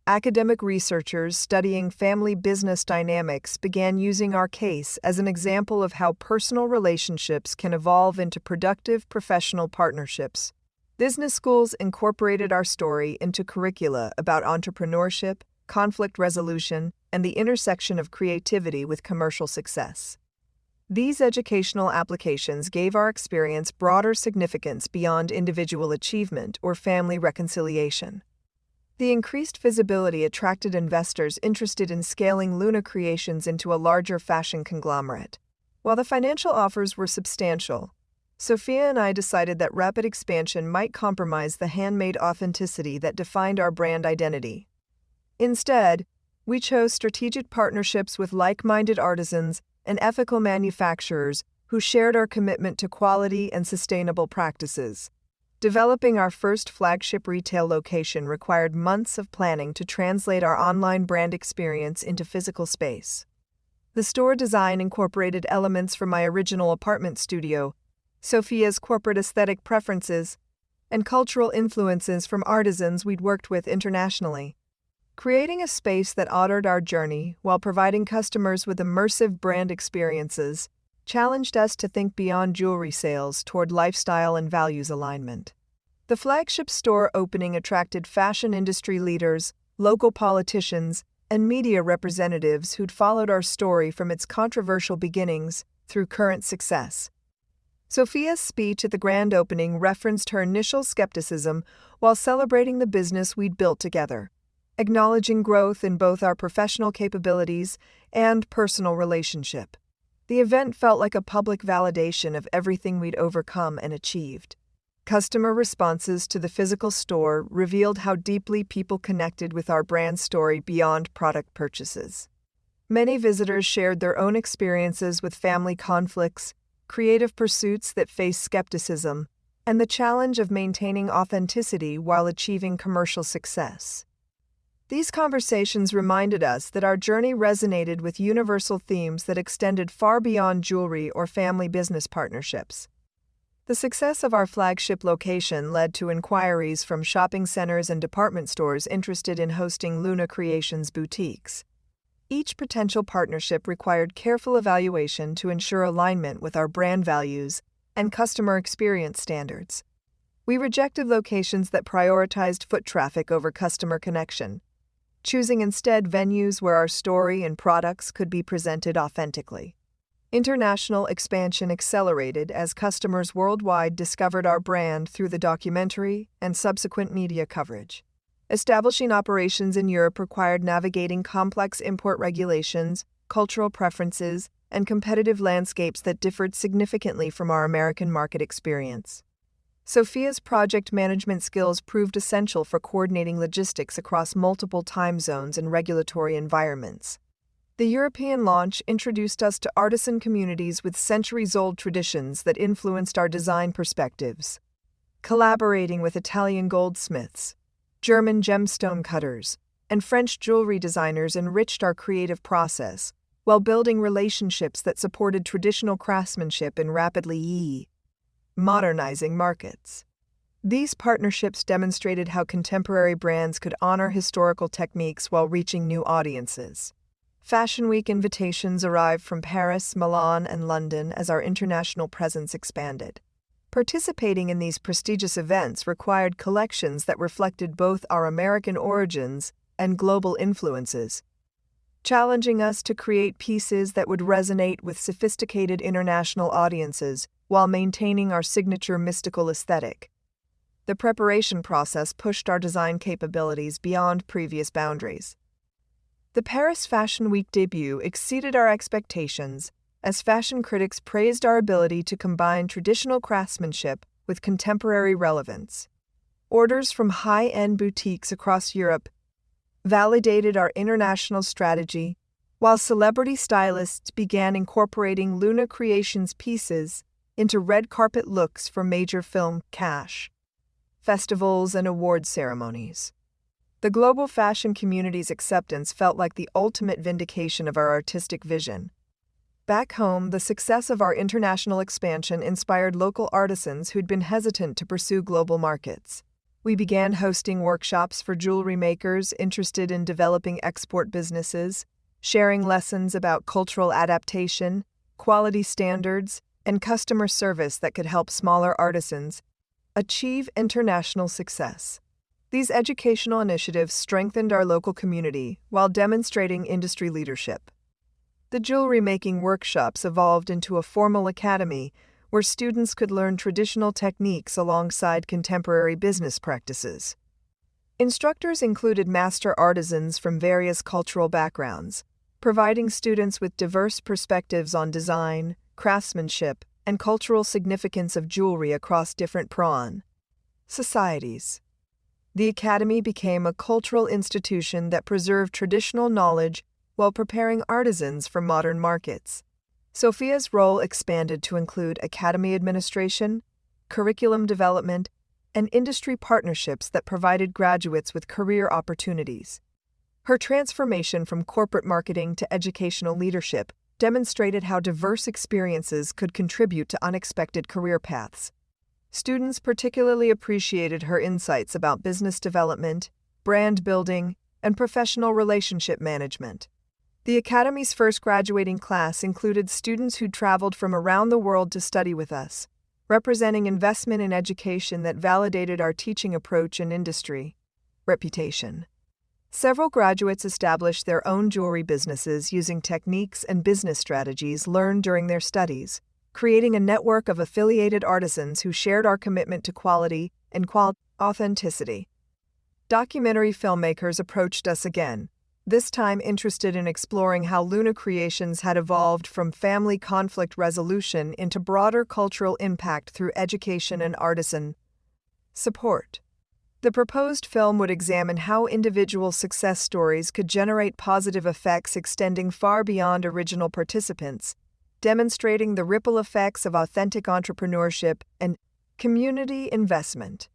Academic researchers studying family business dynamics began using our case as an example of how personal relationships can evolve into productive professional partnerships. Business schools incorporated our story into curricula about entrepreneurship, conflict resolution, and the intersection of creativity with commercial success. These educational applications gave our experience broader significance beyond individual achievement or family reconciliation. The increased visibility attracted investors interested in scaling Luna Creations into a larger fashion conglomerate. While the financial offers were substantial, Sophia and I decided that rapid expansion might compromise the handmade authenticity that defined our brand identity. Instead, we chose strategic partnerships with like-minded artisans and ethical manufacturers who shared our commitment to quality and sustainable practices. Developing our first flagship retail location required months of planning to translate our online brand experience into physical space. The store design incorporated elements from my original apartment studio, Sophia's corporate aesthetic preferences, and cultural influences from artisans we'd worked with internationally. Creating a space that honored our journey while providing customers with immersive brand experiences challenged us to think beyond jewelry sales toward lifestyle and values alignment. The flagship store opening attracted fashion industry leaders, local politicians, and media representatives who'd followed our story from its controversial beginnings through current success. Sophia's speech at the grand opening referenced her initial skepticism while celebrating the business we'd built together, acknowledging growth in both our professional capabilities and personal relationship. The event felt like a public validation of everything we'd overcome and achieved. Customer responses to the physical store revealed how deeply people connected with our brand story beyond product purchases. Many visitors shared their own experiences with family conflicts, creative pursuits that face skepticism, and the challenge of maintaining authenticity while achieving commercial success. These conversations reminded us that our journey resonated with universal themes that extended far beyond jewelry or family business partnerships. The success of our flagship location led to inquiries from shopping centers and department stores interested in hosting Luna Creations boutiques. Each potential partnership required careful evaluation to ensure alignment with our brand values and customer experience standards. We rejected locations that prioritized foot traffic over customer connection, choosing instead venues where our story and products could be presented authentically. International expansion accelerated as customers worldwide discovered our brand through the documentary and subsequent media coverage. Establishing operations in Europe required navigating complex import regulations, cultural preferences, and competitive landscapes that differed significantly from our American market experience. Sophia's project management skills proved essential for coordinating logistics across multiple time zones and regulatory environments. The European launch introduced us to artisan communities with centuries-old traditions that influenced our design perspectives. Collaborating with Italian goldsmiths, German gemstone cutters, and French jewelry designers enriched our creative process, while building relationships that supported traditional craftsmanship in rapidly modernizing markets. These partnerships demonstrated how contemporary brands could honor historical techniques while reaching new audiences. Fashion Week invitations arrived from Paris, Milan, and London as our international presence expanded. Participating in these prestigious events required collections that reflected both our American origins and global influences, challenging us to create pieces that would resonate with sophisticated international audiences while maintaining our signature mystical aesthetic. The preparation process pushed our design capabilities beyond previous boundaries. The Paris Fashion Week debut exceeded our expectations, as fashion critics praised our ability to combine traditional craftsmanship with contemporary relevance. Orders from high-end boutiques across Europe validated our international strategy, while celebrity stylists began incorporating Luna Creations pieces into red carpet looks for major film festivals and award ceremonies. The global fashion community's acceptance felt like the ultimate vindication of our artistic vision. Back home, the success of our international expansion inspired local artisans who'd been hesitant to pursue global markets. We began hosting workshops for jewelry makers interested in developing export businesses, sharing lessons about cultural adaptation, quality standards, and customer service that could help smaller artisans achieve international success. These educational initiatives strengthened our local community while demonstrating industry leadership. The jewelry-making workshops evolved into a formal academy where students could learn traditional techniques alongside contemporary business practices. Instructors included master artisans from various cultural backgrounds, providing students with diverse perspectives on design, craftsmanship, and cultural significance of jewelry across different societies. The academy became a cultural institution that preserved traditional knowledge while preparing artisans for modern markets. Sophia's role expanded to include academy administration, curriculum development, and industry partnerships that provided graduates with career opportunities. Her transformation from corporate marketing to educational leadership demonstrated how diverse experiences could contribute to unexpected career paths. Students particularly appreciated her insights about business development, brand building, and professional relationship management. The Academy's first graduating class included students who traveled from around the world to study with us, representing investment in education that validated our teaching approach and industry reputation. Several graduates established their own jewelry businesses using techniques and business strategies learned during their studies, creating a network of affiliated artisans who shared our commitment to quality and authenticity. Documentary filmmakers approached us again, this time interested in exploring how Luna Creations had evolved from family conflict resolution into broader cultural impact through education and artisan support. The proposed film would examine how individual success stories could generate positive effects extending far beyond original participants, demonstrating the ripple effects of authentic entrepreneurship and community investment.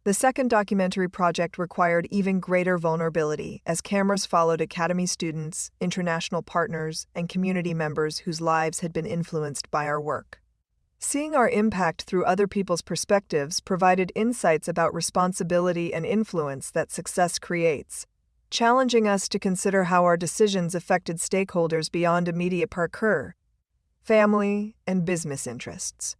The second documentary project required even greater vulnerability as cameras followed Academy students, international partners, and community members whose lives had been influenced by our work. Seeing our impact through other people's perspectives provided insights about responsibility and influence that success creates, challenging us to consider how our decisions affected stakeholders beyond immediate parkour, family, and business interests.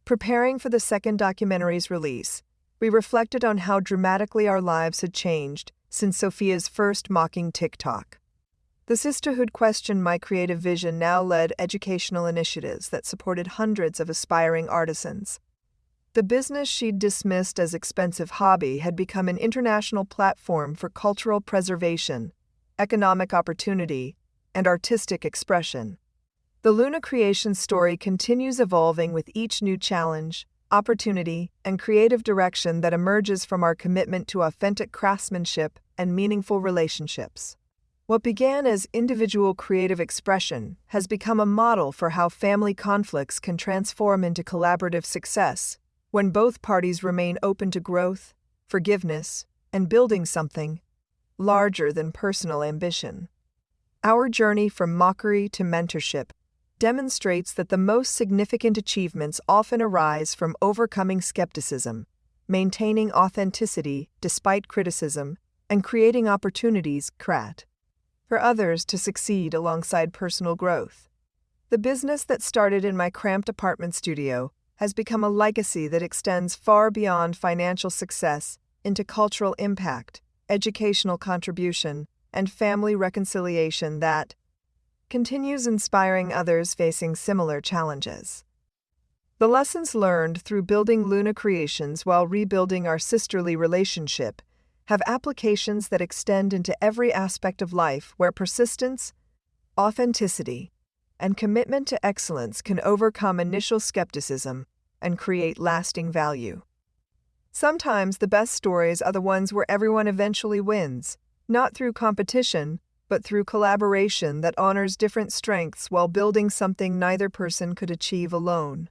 Preparing for the second documentary's release, we reflected on how dramatically our lives had changed since Sophia's first mocking TikTok. The sisterhood questioned my creative vision now led educational initiatives that supported hundreds of aspiring artisans. The business she'd dismissed as expensive hobby had become an international platform for cultural preservation, economic opportunity, and artistic expression. The Luna Creation story continues evolving with each new challenge, opportunity, and creative direction that emerges from our commitment to authentic craftsmanship and meaningful relationships. What began as individual creative expression has become a model for how family conflicts can transform into collaborative success when both parties remain open to growth, forgiveness, and building something larger than personal ambition. Our journey from mockery to mentorship demonstrates that the most significant achievements often arise from overcoming skepticism, maintaining authenticity despite criticism, and creating opportunities for others to succeed alongside personal growth. The business that started in my cramped apartment studio has become a legacy that extends far beyond financial success into cultural impact, educational contribution, and family reconciliation that continues inspiring others facing similar challenges. The lessons learned through building Luna Creations while rebuilding our sisterly relationship have applications that extend into every aspect of life where persistence, authenticity, and commitment to excellence can overcome initial skepticism and create lasting value. Sometimes the best stories are the ones where everyone eventually wins, not through competition, but through collaboration that honors different strengths while building something neither person could achieve alone.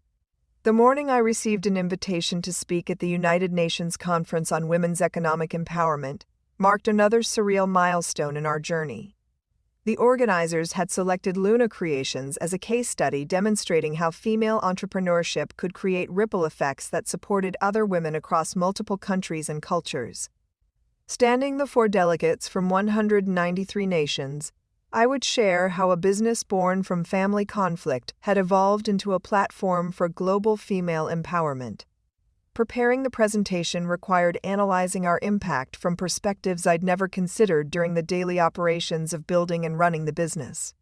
The morning I received an invitation to speak at the United Nations Conference on Women's Economic Empowerment marked another surreal milestone in our journey. The organizers had selected Luna Creations as a case study demonstrating how female entrepreneurship could create ripple effects that supported other women across multiple countries and cultures. Standing before delegates from 193 nations, I would share how a business born from family conflict had evolved into a platform for global female empowerment. Preparing the presentation required analyzing our impact from perspectives I'd never considered during the daily operations of building and running the business.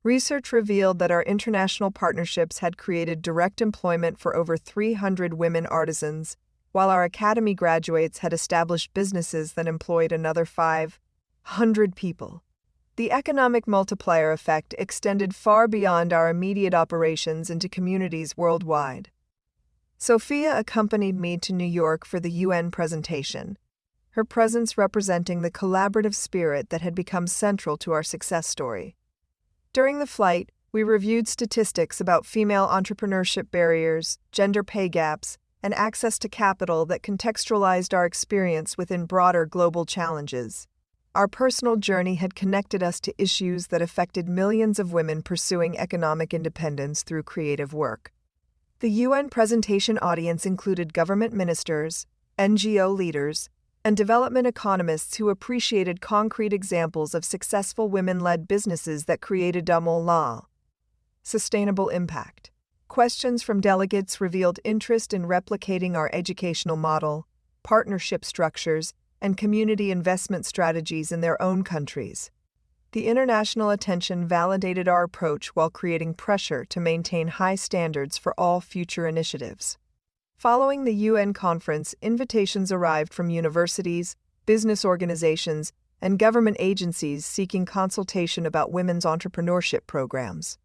Research revealed that our international partnerships had created direct employment for over 300 women artisans, while our academy graduates had established businesses that employed another 500 people. The economic multiplier effect extended far beyond our immediate operations into communities worldwide. Sophia accompanied me to New York for the UN presentation, her presence representing the collaborative spirit that had become central to our success story. During the flight, we reviewed statistics about female entrepreneurship barriers, gender pay gaps, and access to capital that contextualized our experience within broader global challenges. Our personal journey had connected us to issues that affected millions of women pursuing economic independence through creative work. The UN presentation audience included government ministers, NGO leaders, and development economists who appreciated concrete examples of successful women-led businesses that created sustainable impact. Questions from delegates revealed interest in replicating our educational model, partnership structures, and community investment strategies in their own countries. The international attention validated our approach while creating pressure to maintain high standards for all future initiatives. Following the UN conference, invitations arrived from universities, business organizations, and government agencies seeking consultation about women's entrepreneurship programs.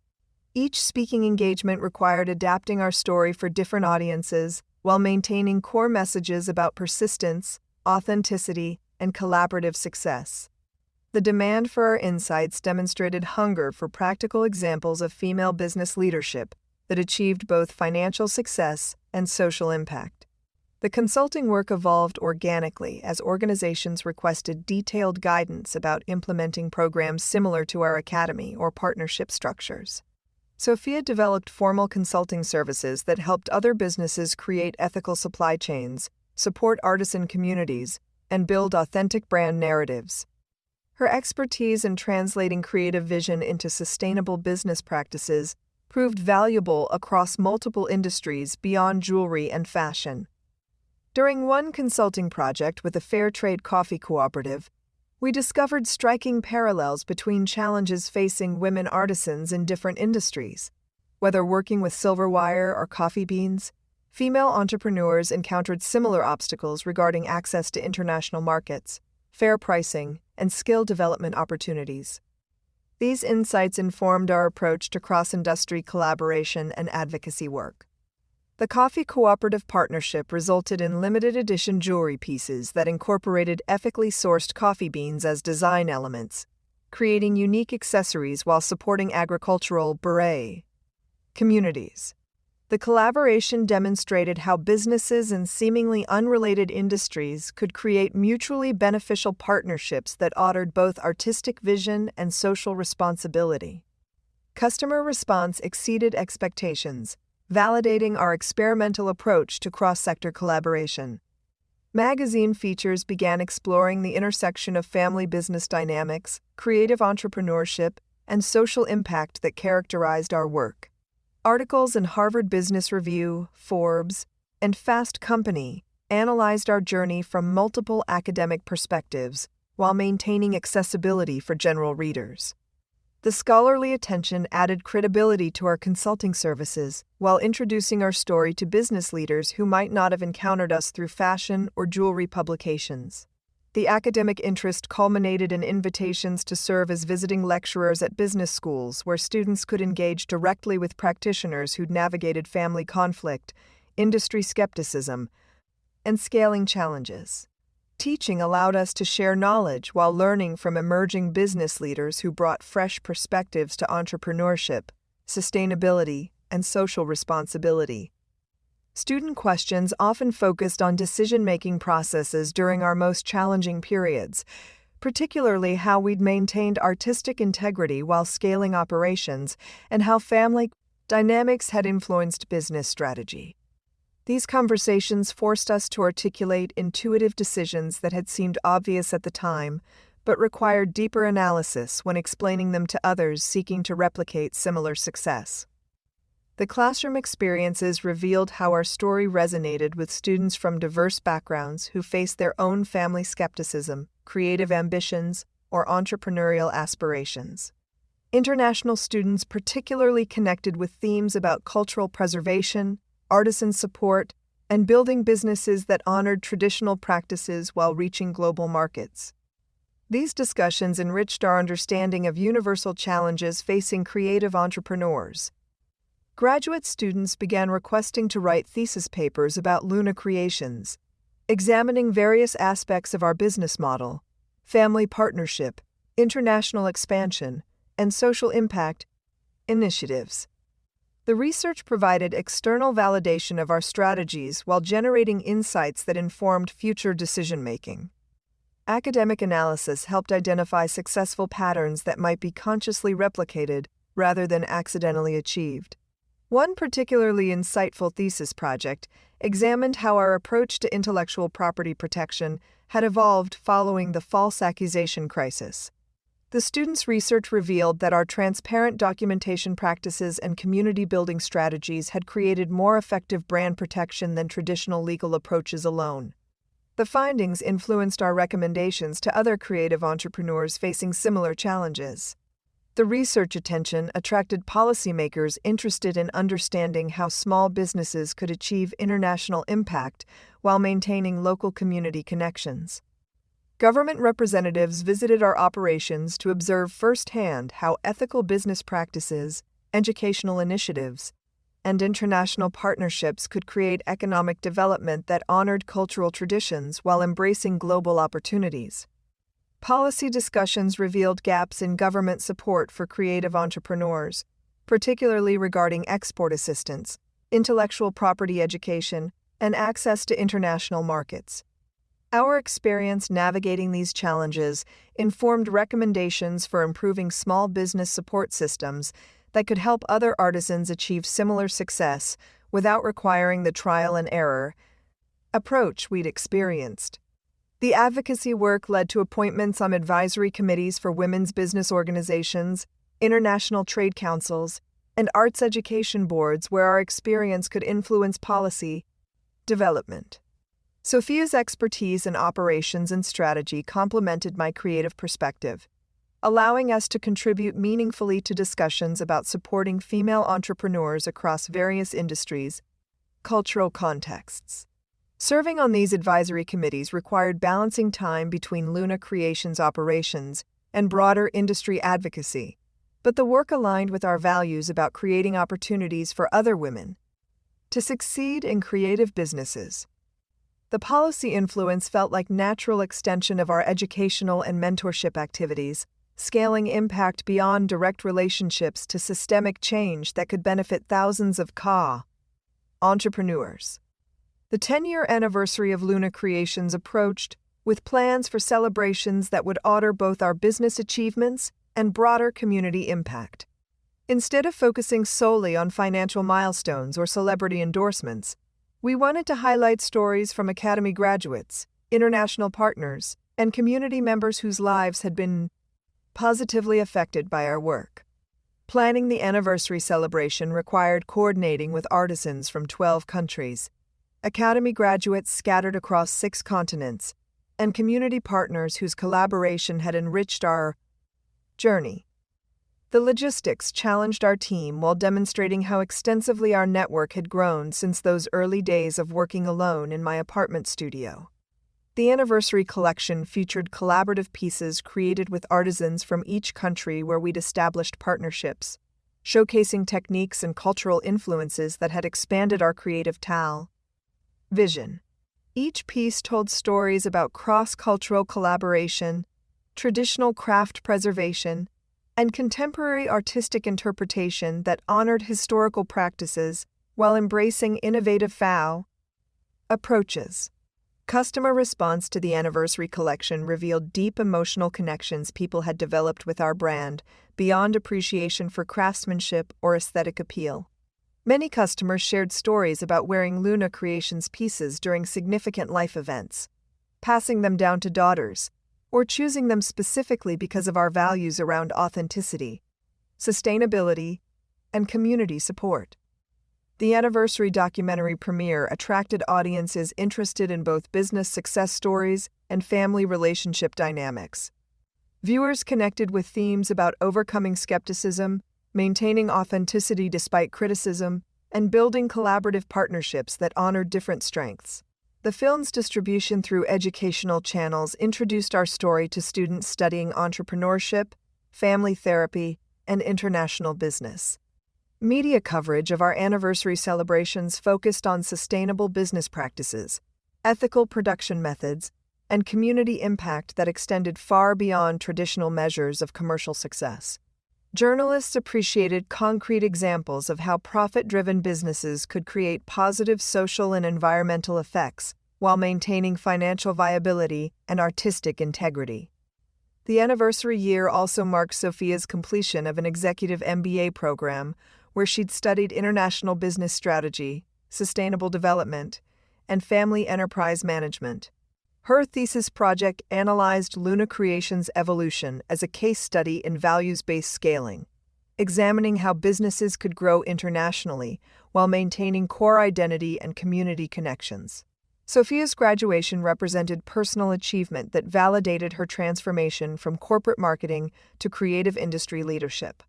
Each speaking engagement required adapting our story for different audiences while maintaining core messages about persistence, authenticity, and collaborative success. The demand for our insights demonstrated hunger for practical examples of female business leadership that achieved both financial success and social impact. The consulting work evolved organically as organizations requested detailed guidance about implementing programs similar to our academy or partnership structures. Sophia developed formal consulting services that helped other businesses create ethical supply chains, support artisan communities, and build authentic brand narratives. Her expertise in translating creative vision into sustainable business practices proved valuable across multiple industries beyond jewelry and fashion. During one consulting project with a fair trade coffee cooperative, we discovered striking parallels between challenges facing women artisans in different industries. Whether working with silverware or coffee beans, Female entrepreneurs encountered similar obstacles regarding access to international markets, fair pricing, and skill development opportunities. These insights informed our approach to cross-industry collaboration and advocacy work. The Coffee Cooperative Partnership resulted in limited-edition jewelry pieces that incorporated ethically sourced coffee beans as design elements, creating unique accessories while supporting agricultural beret communities. The collaboration demonstrated how businesses in seemingly unrelated industries could create mutually beneficial partnerships that honored both artistic vision and social responsibility. Customer response exceeded expectations, validating our experimental approach to cross-sector collaboration. Magazine features began exploring the intersection of family-business dynamics, creative entrepreneurship, and social impact that characterized our work. Articles in Harvard Business Review, Forbes, and Fast Company analyzed our journey from multiple academic perspectives while maintaining accessibility for general readers. The scholarly attention added credibility to our consulting services while introducing our story to business leaders who might not have encountered us through fashion or jewelry publications. The academic interest culminated in invitations to serve as visiting lecturers at business schools where students could engage directly with practitioners who'd navigated family conflict, industry skepticism, and scaling challenges. Teaching allowed us to share knowledge while learning from emerging business leaders who brought fresh perspectives to entrepreneurship, sustainability, and social responsibility. Student questions often focused on decision-making processes during our most challenging periods, particularly how we'd maintained artistic integrity while scaling operations and how family dynamics had influenced business strategy. These conversations forced us to articulate intuitive decisions that had seemed obvious at the time, but required deeper analysis when explaining them to others seeking to replicate similar success. The classroom experiences revealed how our story resonated with students from diverse backgrounds who faced their own family skepticism, creative ambitions, or entrepreneurial aspirations. International students particularly connected with themes about cultural preservation, artisan support, and building businesses that honored traditional practices while reaching global markets. These discussions enriched our understanding of universal challenges facing creative entrepreneurs. Graduate students began requesting to write thesis papers about Luna Creations, examining various aspects of our business model, family partnership, international expansion, and social impact initiatives. The research provided external validation of our strategies while generating insights that informed future decision-making. Academic analysis helped identify successful patterns that might be consciously replicated rather than accidentally achieved. One particularly insightful thesis project examined how our approach to intellectual property protection had evolved following the false accusation crisis. The students' research revealed that our transparent documentation practices and community-building strategies had created more effective brand protection than traditional legal approaches alone. The findings influenced our recommendations to other creative entrepreneurs facing similar challenges. The research attention attracted policymakers interested in understanding how small businesses could achieve international impact while maintaining local community connections. Government representatives visited our operations to observe firsthand how ethical business practices, educational initiatives, and international partnerships could create economic development that honored cultural traditions while embracing global opportunities. Policy discussions revealed gaps in government support for creative entrepreneurs, particularly regarding export assistance, intellectual property education, and access to international markets. Our experience navigating these challenges informed recommendations for improving small business support systems that could help other artisans achieve similar success without requiring the trial and error approach we'd experienced. The advocacy work led to appointments on advisory committees for women's business organizations, international trade councils, and arts education boards where our experience could influence policy development. Sophia's expertise in operations and strategy complemented my creative perspective, allowing us to contribute meaningfully to discussions about supporting female entrepreneurs across various industries, cultural contexts. Serving on these advisory committees required balancing time between Luna Creations operations and broader industry advocacy, but the work aligned with our values about creating opportunities for other women to succeed in creative businesses. The policy influence felt like natural extension of our educational and mentorship activities, scaling impact beyond direct relationships to systemic change that could benefit thousands of entrepreneurs. The 10-year anniversary of Luna Creations approached, with plans for celebrations that would honor both our business achievements and broader community impact. Instead of focusing solely on financial milestones or celebrity endorsements, we wanted to highlight stories from Academy graduates, international partners, and community members whose lives had been positively affected by our work. Planning the anniversary celebration required coordinating with artisans from 12 countries, Academy graduates scattered across 6 continents, and community partners whose collaboration had enriched our journey. The logistics challenged our team while demonstrating how extensively our network had grown since those early days of working alone in my apartment studio. The anniversary collection featured collaborative pieces created with artisans from each country where we'd established partnerships, showcasing techniques and cultural influences that had expanded our creative vision. Each piece told stories about cross-cultural collaboration, traditional craft preservation, and contemporary artistic interpretation that honored historical practices while embracing innovative approaches. Customer response to the anniversary collection revealed deep emotional connections people had developed with our brand, beyond appreciation for craftsmanship or aesthetic appeal. Many customers shared stories about wearing Luna Creations pieces during significant life events, passing them down to daughters, or choosing them specifically because of our values around authenticity, sustainability, and community support. The anniversary documentary premiere attracted audiences interested in both business success stories and family relationship dynamics. Viewers connected with themes about overcoming skepticism, maintaining authenticity despite criticism, and building collaborative partnerships that honored different strengths. The film's distribution through educational channels introduced our story to students studying entrepreneurship, family therapy, and international business. Media coverage of our anniversary celebrations focused on sustainable business practices, ethical production methods, and community impact that extended far beyond traditional measures of commercial success. Journalists appreciated concrete examples of how profit-driven businesses could create positive social and environmental effects while maintaining financial viability and artistic integrity. The anniversary year also marked Sophia's completion of an executive MBA program where she'd studied international business strategy, sustainable development, and family enterprise management. Her thesis project analyzed Luna Creations' evolution as a case study in values-based scaling, examining how businesses could grow internationally while maintaining core identity and community connections. Sophia's graduation represented personal achievement that validated her transformation from corporate marketing to creative industry leadership.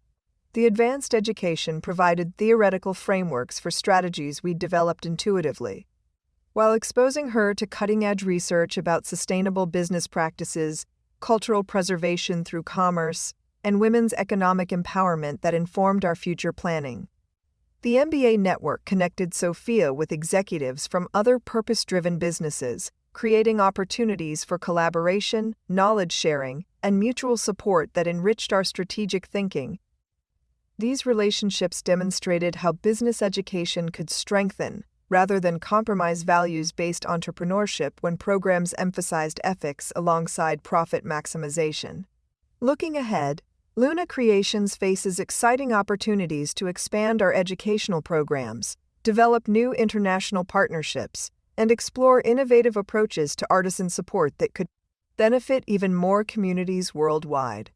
The advanced education provided theoretical frameworks for strategies we'd developed intuitively, while exposing her to cutting-edge research about sustainable business practices, cultural preservation through commerce, and women's economic empowerment that informed our future planning. The MBA network connected Sophia with executives from other purpose-driven businesses, creating opportunities for collaboration, knowledge sharing, and mutual support that enriched our strategic thinking. These relationships demonstrated how business education could strengthen, rather than compromise values-based entrepreneurship when programs emphasized ethics alongside profit maximization. Looking ahead, Luna Creations faces exciting opportunities to expand our educational programs, develop new international partnerships, and explore innovative approaches to artisan support that could benefit even more communities worldwide.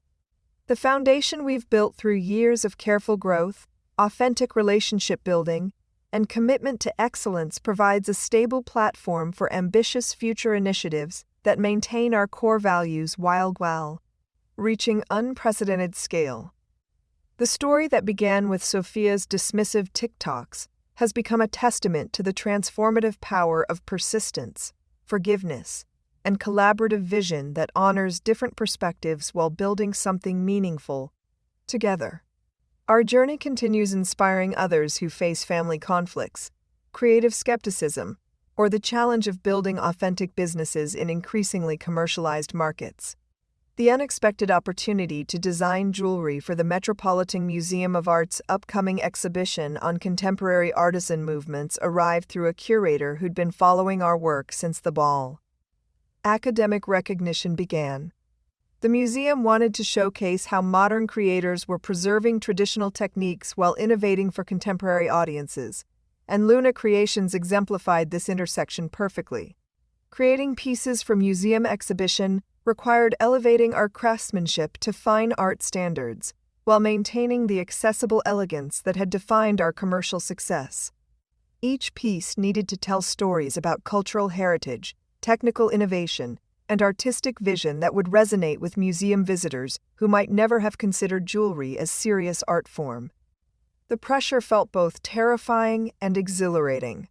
The foundation we've built through years of careful growth, authentic relationship building, and commitment to excellence provides a stable platform for ambitious future initiatives that maintain our core values while reaching unprecedented scale. The story that began with Sophia's dismissive TikToks has become a testament to the transformative power of persistence, forgiveness, and collaborative vision that honors different perspectives while building something meaningful together. Our journey continues inspiring others who face family conflicts, creative skepticism, or the challenge of building authentic businesses in increasingly commercialized markets. The unexpected opportunity to design jewelry for the Metropolitan Museum of Art's upcoming exhibition on contemporary artisan movements arrived through a curator who'd been following our work since the ball. Academic recognition began. The museum wanted to showcase how modern creators were preserving traditional techniques while innovating for contemporary audiences, and Luna Creations exemplified this intersection perfectly. Creating pieces for museum exhibition required elevating our craftsmanship to fine art standards, while maintaining the accessible elegance that had defined our commercial success. Each piece needed to tell stories about cultural heritage, technical innovation, and artistic vision that would resonate with museum visitors who might never have considered jewelry as serious art form. The pressure felt both terrifying and exhilarating.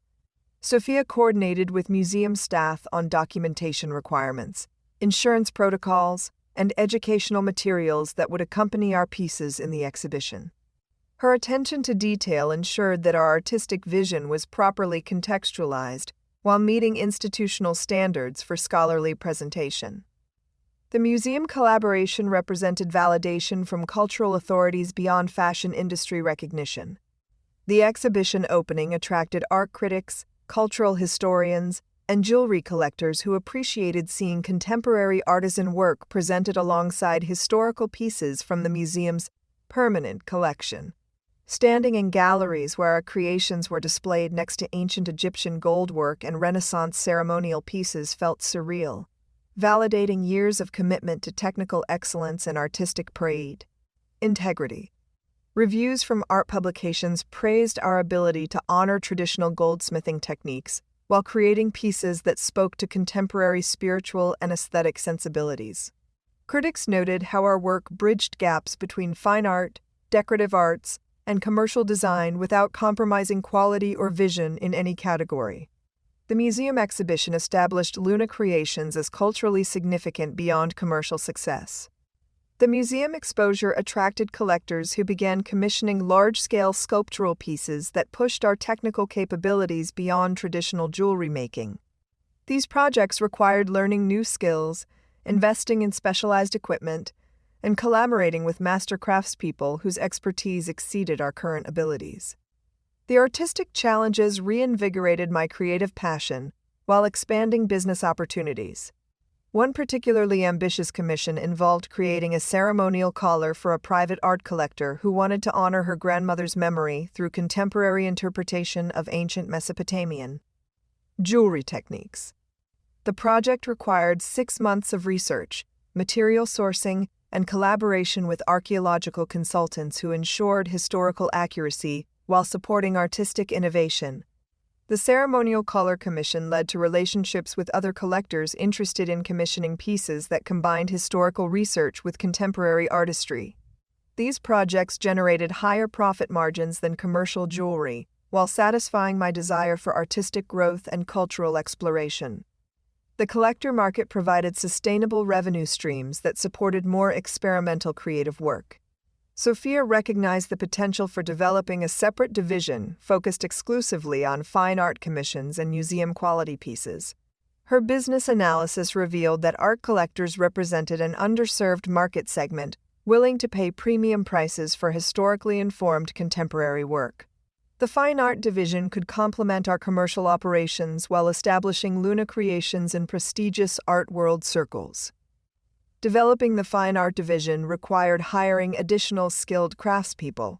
Sophia coordinated with museum staff on documentation requirements, insurance protocols, and educational materials that would accompany our pieces in the exhibition. Her attention to detail ensured that our artistic vision was properly contextualized while meeting institutional standards for scholarly presentation. The museum collaboration represented validation from cultural authorities beyond fashion industry recognition. The exhibition opening attracted art critics, cultural historians, and jewelry collectors who appreciated seeing contemporary artisan work presented alongside historical pieces from the museum's permanent collection. Standing in galleries where our creations were displayed next to ancient Egyptian goldwork and Renaissance ceremonial pieces felt surreal, validating years of commitment to technical excellence and artistic pride. Integrity. Reviews from art publications praised our ability to honor traditional goldsmithing techniques while creating pieces that spoke to contemporary spiritual and aesthetic sensibilities. Critics noted how our work bridged gaps between fine art, decorative arts, and commercial design without compromising quality or vision in any category. The museum exhibition established Luna Creations as culturally significant beyond commercial success. The museum exposure attracted collectors who began commissioning large-scale sculptural pieces that pushed our technical capabilities beyond traditional jewelry making. These projects required learning new skills, investing in specialized equipment, and collaborating with master craftspeople whose expertise exceeded our current abilities. The artistic challenges reinvigorated my creative passion while expanding business opportunities. One particularly ambitious commission involved creating a ceremonial collar for a private art collector who wanted to honor her grandmother's memory through contemporary interpretation of ancient Mesopotamian jewelry techniques. The project required 6 months of research, material sourcing, and collaboration with archaeological consultants who ensured historical accuracy while supporting artistic innovation. The ceremonial collar commission led to relationships with other collectors interested in commissioning pieces that combined historical research with contemporary artistry. These projects generated higher profit margins than commercial jewelry, while satisfying my desire for artistic growth and cultural exploration. The collector market provided sustainable revenue streams that supported more experimental creative work. Sophia recognized the potential for developing a separate division focused exclusively on fine art commissions and museum-quality pieces. Her business analysis revealed that art collectors represented an underserved market segment willing to pay premium prices for historically informed contemporary work. The fine art division could complement our commercial operations while establishing Luna Creations in prestigious art world circles. Developing the fine art division required hiring additional skilled craftspeople,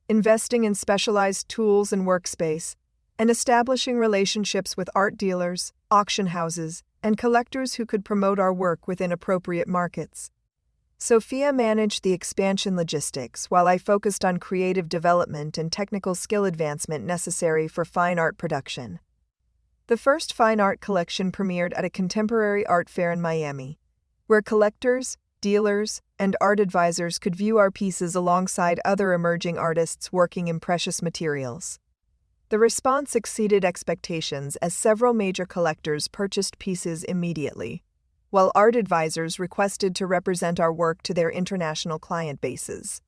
investing in specialized tools and workspace, and establishing relationships with art dealers, auction houses, and collectors who could promote our work within appropriate markets. Sophia managed the expansion logistics while I focused on creative development and technical skill advancement necessary for fine art production. The first fine art collection premiered at a contemporary art fair in Miami, where collectors, dealers, and art advisors could view our pieces alongside other emerging artists working in precious materials. The response exceeded expectations as several major collectors purchased pieces immediately, while art advisors requested to represent our work to their international client bases.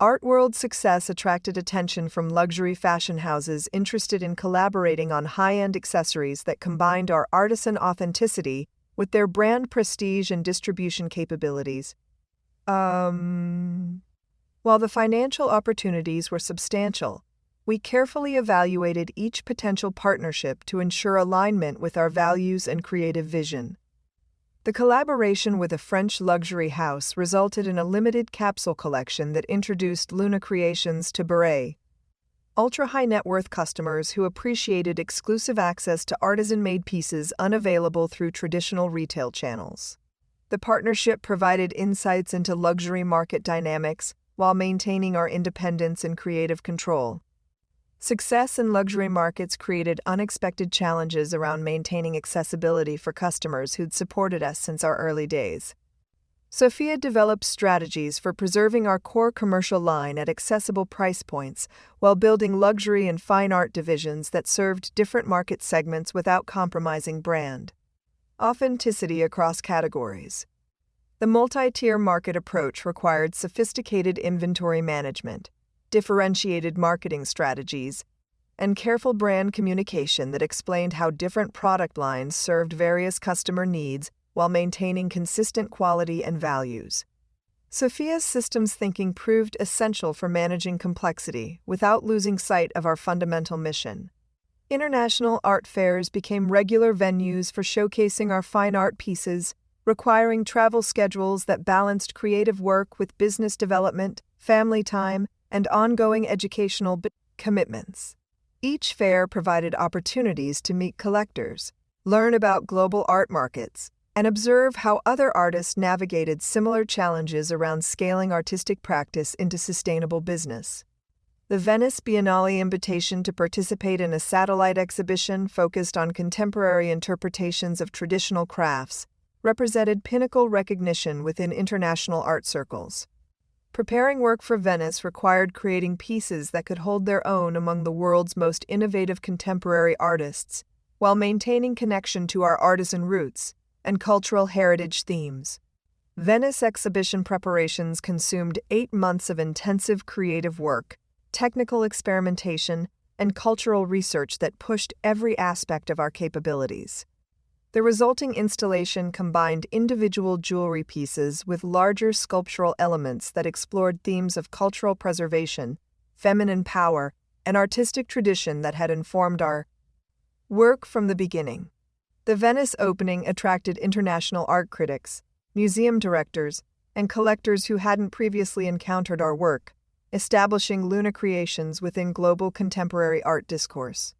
Art World's success attracted attention from luxury fashion houses interested in collaborating on high-end accessories that combined our artisan authenticity with their brand prestige and distribution capabilities. While the financial opportunities were substantial, we carefully evaluated each potential partnership to ensure alignment with our values and creative vision. The collaboration with a French luxury house resulted in a limited capsule collection that introduced Luna creations to Beret, ultra-high net worth customers who appreciated exclusive access to artisan-made pieces unavailable through traditional retail channels. The partnership provided insights into luxury market dynamics while maintaining our independence and creative control. Success in luxury markets created unexpected challenges around maintaining accessibility for customers who'd supported us since our early days. Sophia developed strategies for preserving our core commercial line at accessible price points while building luxury and fine art divisions that served different market segments without compromising brand authenticity across categories. The multi-tier market approach required sophisticated inventory management, differentiated marketing strategies, and careful brand communication that explained how different product lines served various customer needs while maintaining consistent quality and values. Sophia's systems thinking proved essential for managing complexity without losing sight of our fundamental mission. International art fairs became regular venues for showcasing our fine art pieces, requiring travel schedules that balanced creative work with business development, family time, and ongoing educational commitments. Each fair provided opportunities to meet collectors, learn about global art markets, and observe how other artists navigated similar challenges around scaling artistic practice into sustainable business. The Venice Biennale invitation to participate in a satellite exhibition focused on contemporary interpretations of traditional crafts represented pinnacle recognition within international art circles. Preparing work for Venice required creating pieces that could hold their own among the world's most innovative contemporary artists, while maintaining connection to our artisan roots and cultural heritage themes. Venice exhibition preparations consumed 8 months of intensive creative work, technical experimentation, and cultural research that pushed every aspect of our capabilities. The resulting installation combined individual jewelry pieces with larger sculptural elements that explored themes of cultural preservation, feminine power, and artistic tradition that had informed our work from the beginning. The Venice opening attracted international art critics, museum directors, and collectors who hadn't previously encountered our work, establishing Luna creations within global contemporary art discourse.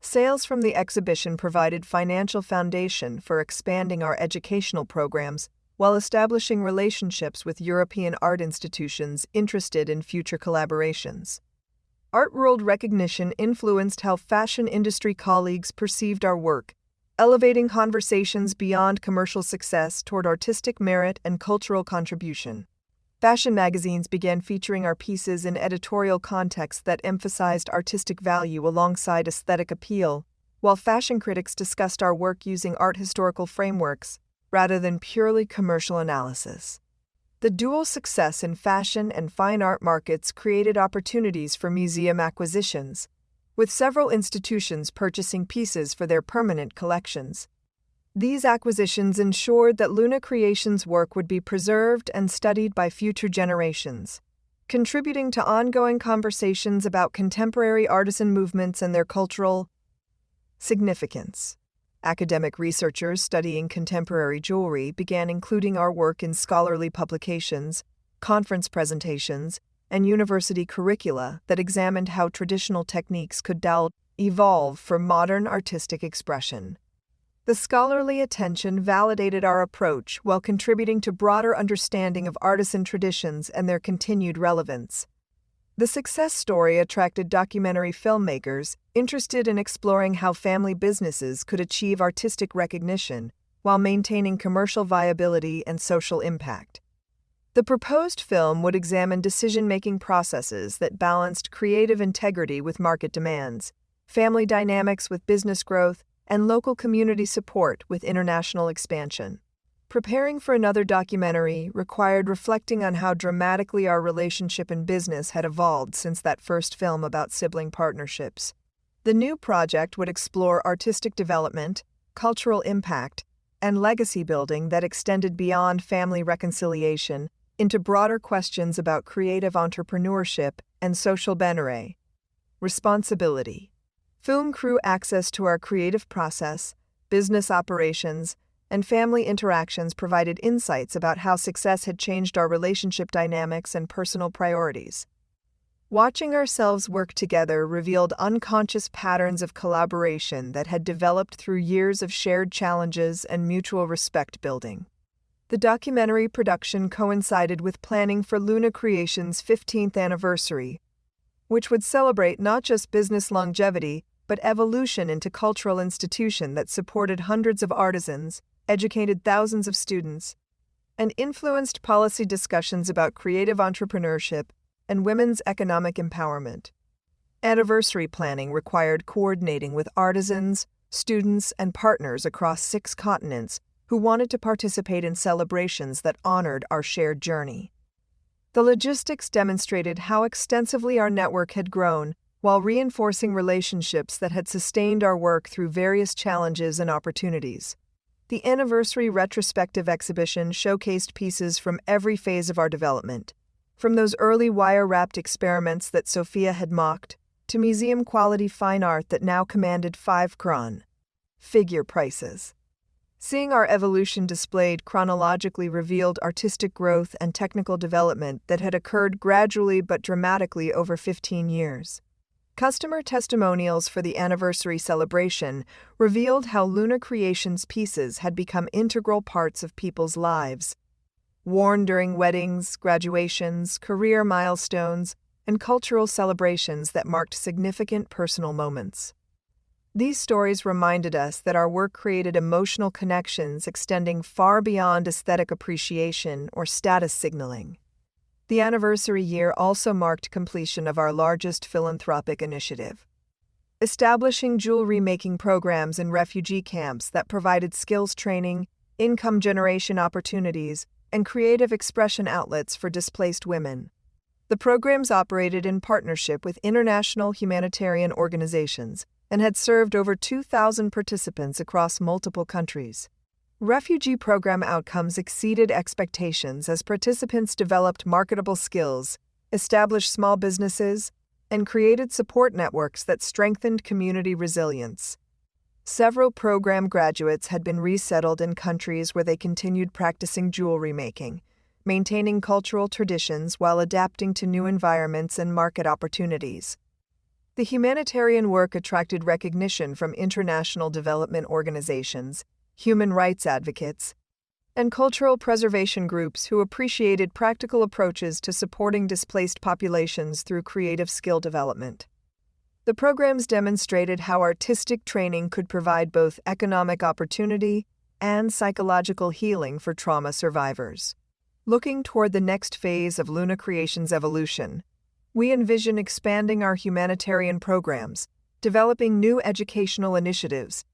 Sales from the exhibition provided financial foundation for expanding our educational programs while establishing relationships with European art institutions interested in future collaborations. Art World recognition influenced how fashion industry colleagues perceived our work, elevating conversations beyond commercial success toward artistic merit and cultural contribution. Fashion magazines began featuring our pieces in editorial contexts that emphasized artistic value alongside aesthetic appeal, while fashion critics discussed our work using art historical frameworks rather than purely commercial analysis. The dual success in fashion and fine art markets created opportunities for museum acquisitions, with several institutions purchasing pieces for their permanent collections. These acquisitions ensured that Luna Creations' work would be preserved and studied by future generations, contributing to ongoing conversations about contemporary artisan movements and their cultural significance. Academic researchers studying contemporary jewelry began including our work in scholarly publications, conference presentations, and university curricula that examined how traditional techniques could evolve for modern artistic expression. The scholarly attention validated our approach while contributing to broader understanding of artisan traditions and their continued relevance. The success story attracted documentary filmmakers interested in exploring how family businesses could achieve artistic recognition while maintaining commercial viability and social impact. The proposed film would examine decision-making processes that balanced creative integrity with market demands, family dynamics with business growth, and local community support with international expansion. Preparing for another documentary required reflecting on how dramatically our relationship in business had evolved since that first film about sibling partnerships. The new project would explore artistic development, cultural impact, and legacy building that extended beyond family reconciliation into broader questions about creative entrepreneurship and social benere. Responsibility. Film crew access to our creative process, business operations, and family interactions provided insights about how success had changed our relationship dynamics and personal priorities. Watching ourselves work together revealed unconscious patterns of collaboration that had developed through years of shared challenges and mutual respect building. The documentary production coincided with planning for Luna Creations' 15th anniversary, which would celebrate not just business longevity, but evolution into cultural institution that supported hundreds of artisans, educated thousands of students, and influenced policy discussions about creative entrepreneurship and women's economic empowerment. Anniversary planning required coordinating with artisans, students, and partners across 6 continents who wanted to participate in celebrations that honored our shared journey. The logistics demonstrated how extensively our network had grown while reinforcing relationships that had sustained our work through various challenges and opportunities. The anniversary retrospective exhibition showcased pieces from every phase of our development, from those early wire-wrapped experiments that Sophia had mocked, to museum-quality fine art that now commanded 5 kron figure prices. Seeing our evolution displayed chronologically revealed artistic growth and technical development that had occurred gradually but dramatically over 15 years. Customer testimonials for the anniversary celebration revealed how Luna Creations pieces had become integral parts of people's lives. Worn during weddings, graduations, career milestones, and cultural celebrations that marked significant personal moments. These stories reminded us that our work created emotional connections extending far beyond aesthetic appreciation or status signaling. The anniversary year also marked completion of our largest philanthropic initiative, establishing jewelry-making programs in refugee camps that provided skills training, income generation opportunities, and creative expression outlets for displaced women. The programs operated in partnership with international humanitarian organizations and had served over 2,000 participants across multiple countries. Refugee program outcomes exceeded expectations as participants developed marketable skills, established small businesses, and created support networks that strengthened community resilience. Several program graduates had been resettled in countries where they continued practicing jewelry making, maintaining cultural traditions while adapting to new environments and market opportunities. The humanitarian work attracted recognition from international development organizations, human rights advocates, and cultural preservation groups who appreciated practical approaches to supporting displaced populations through creative skill development. The programs demonstrated how artistic training could provide both economic opportunity and psychological healing for trauma survivors. Looking toward the next phase of Luna Creations' evolution, we envision expanding our humanitarian programs, developing new educational initiatives,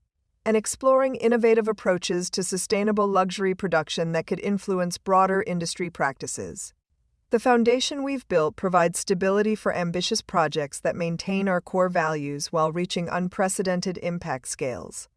and exploring innovative approaches to sustainable luxury production that could influence broader industry practices. The foundation we've built provides stability for ambitious projects that maintain our core values while reaching unprecedented impact scales.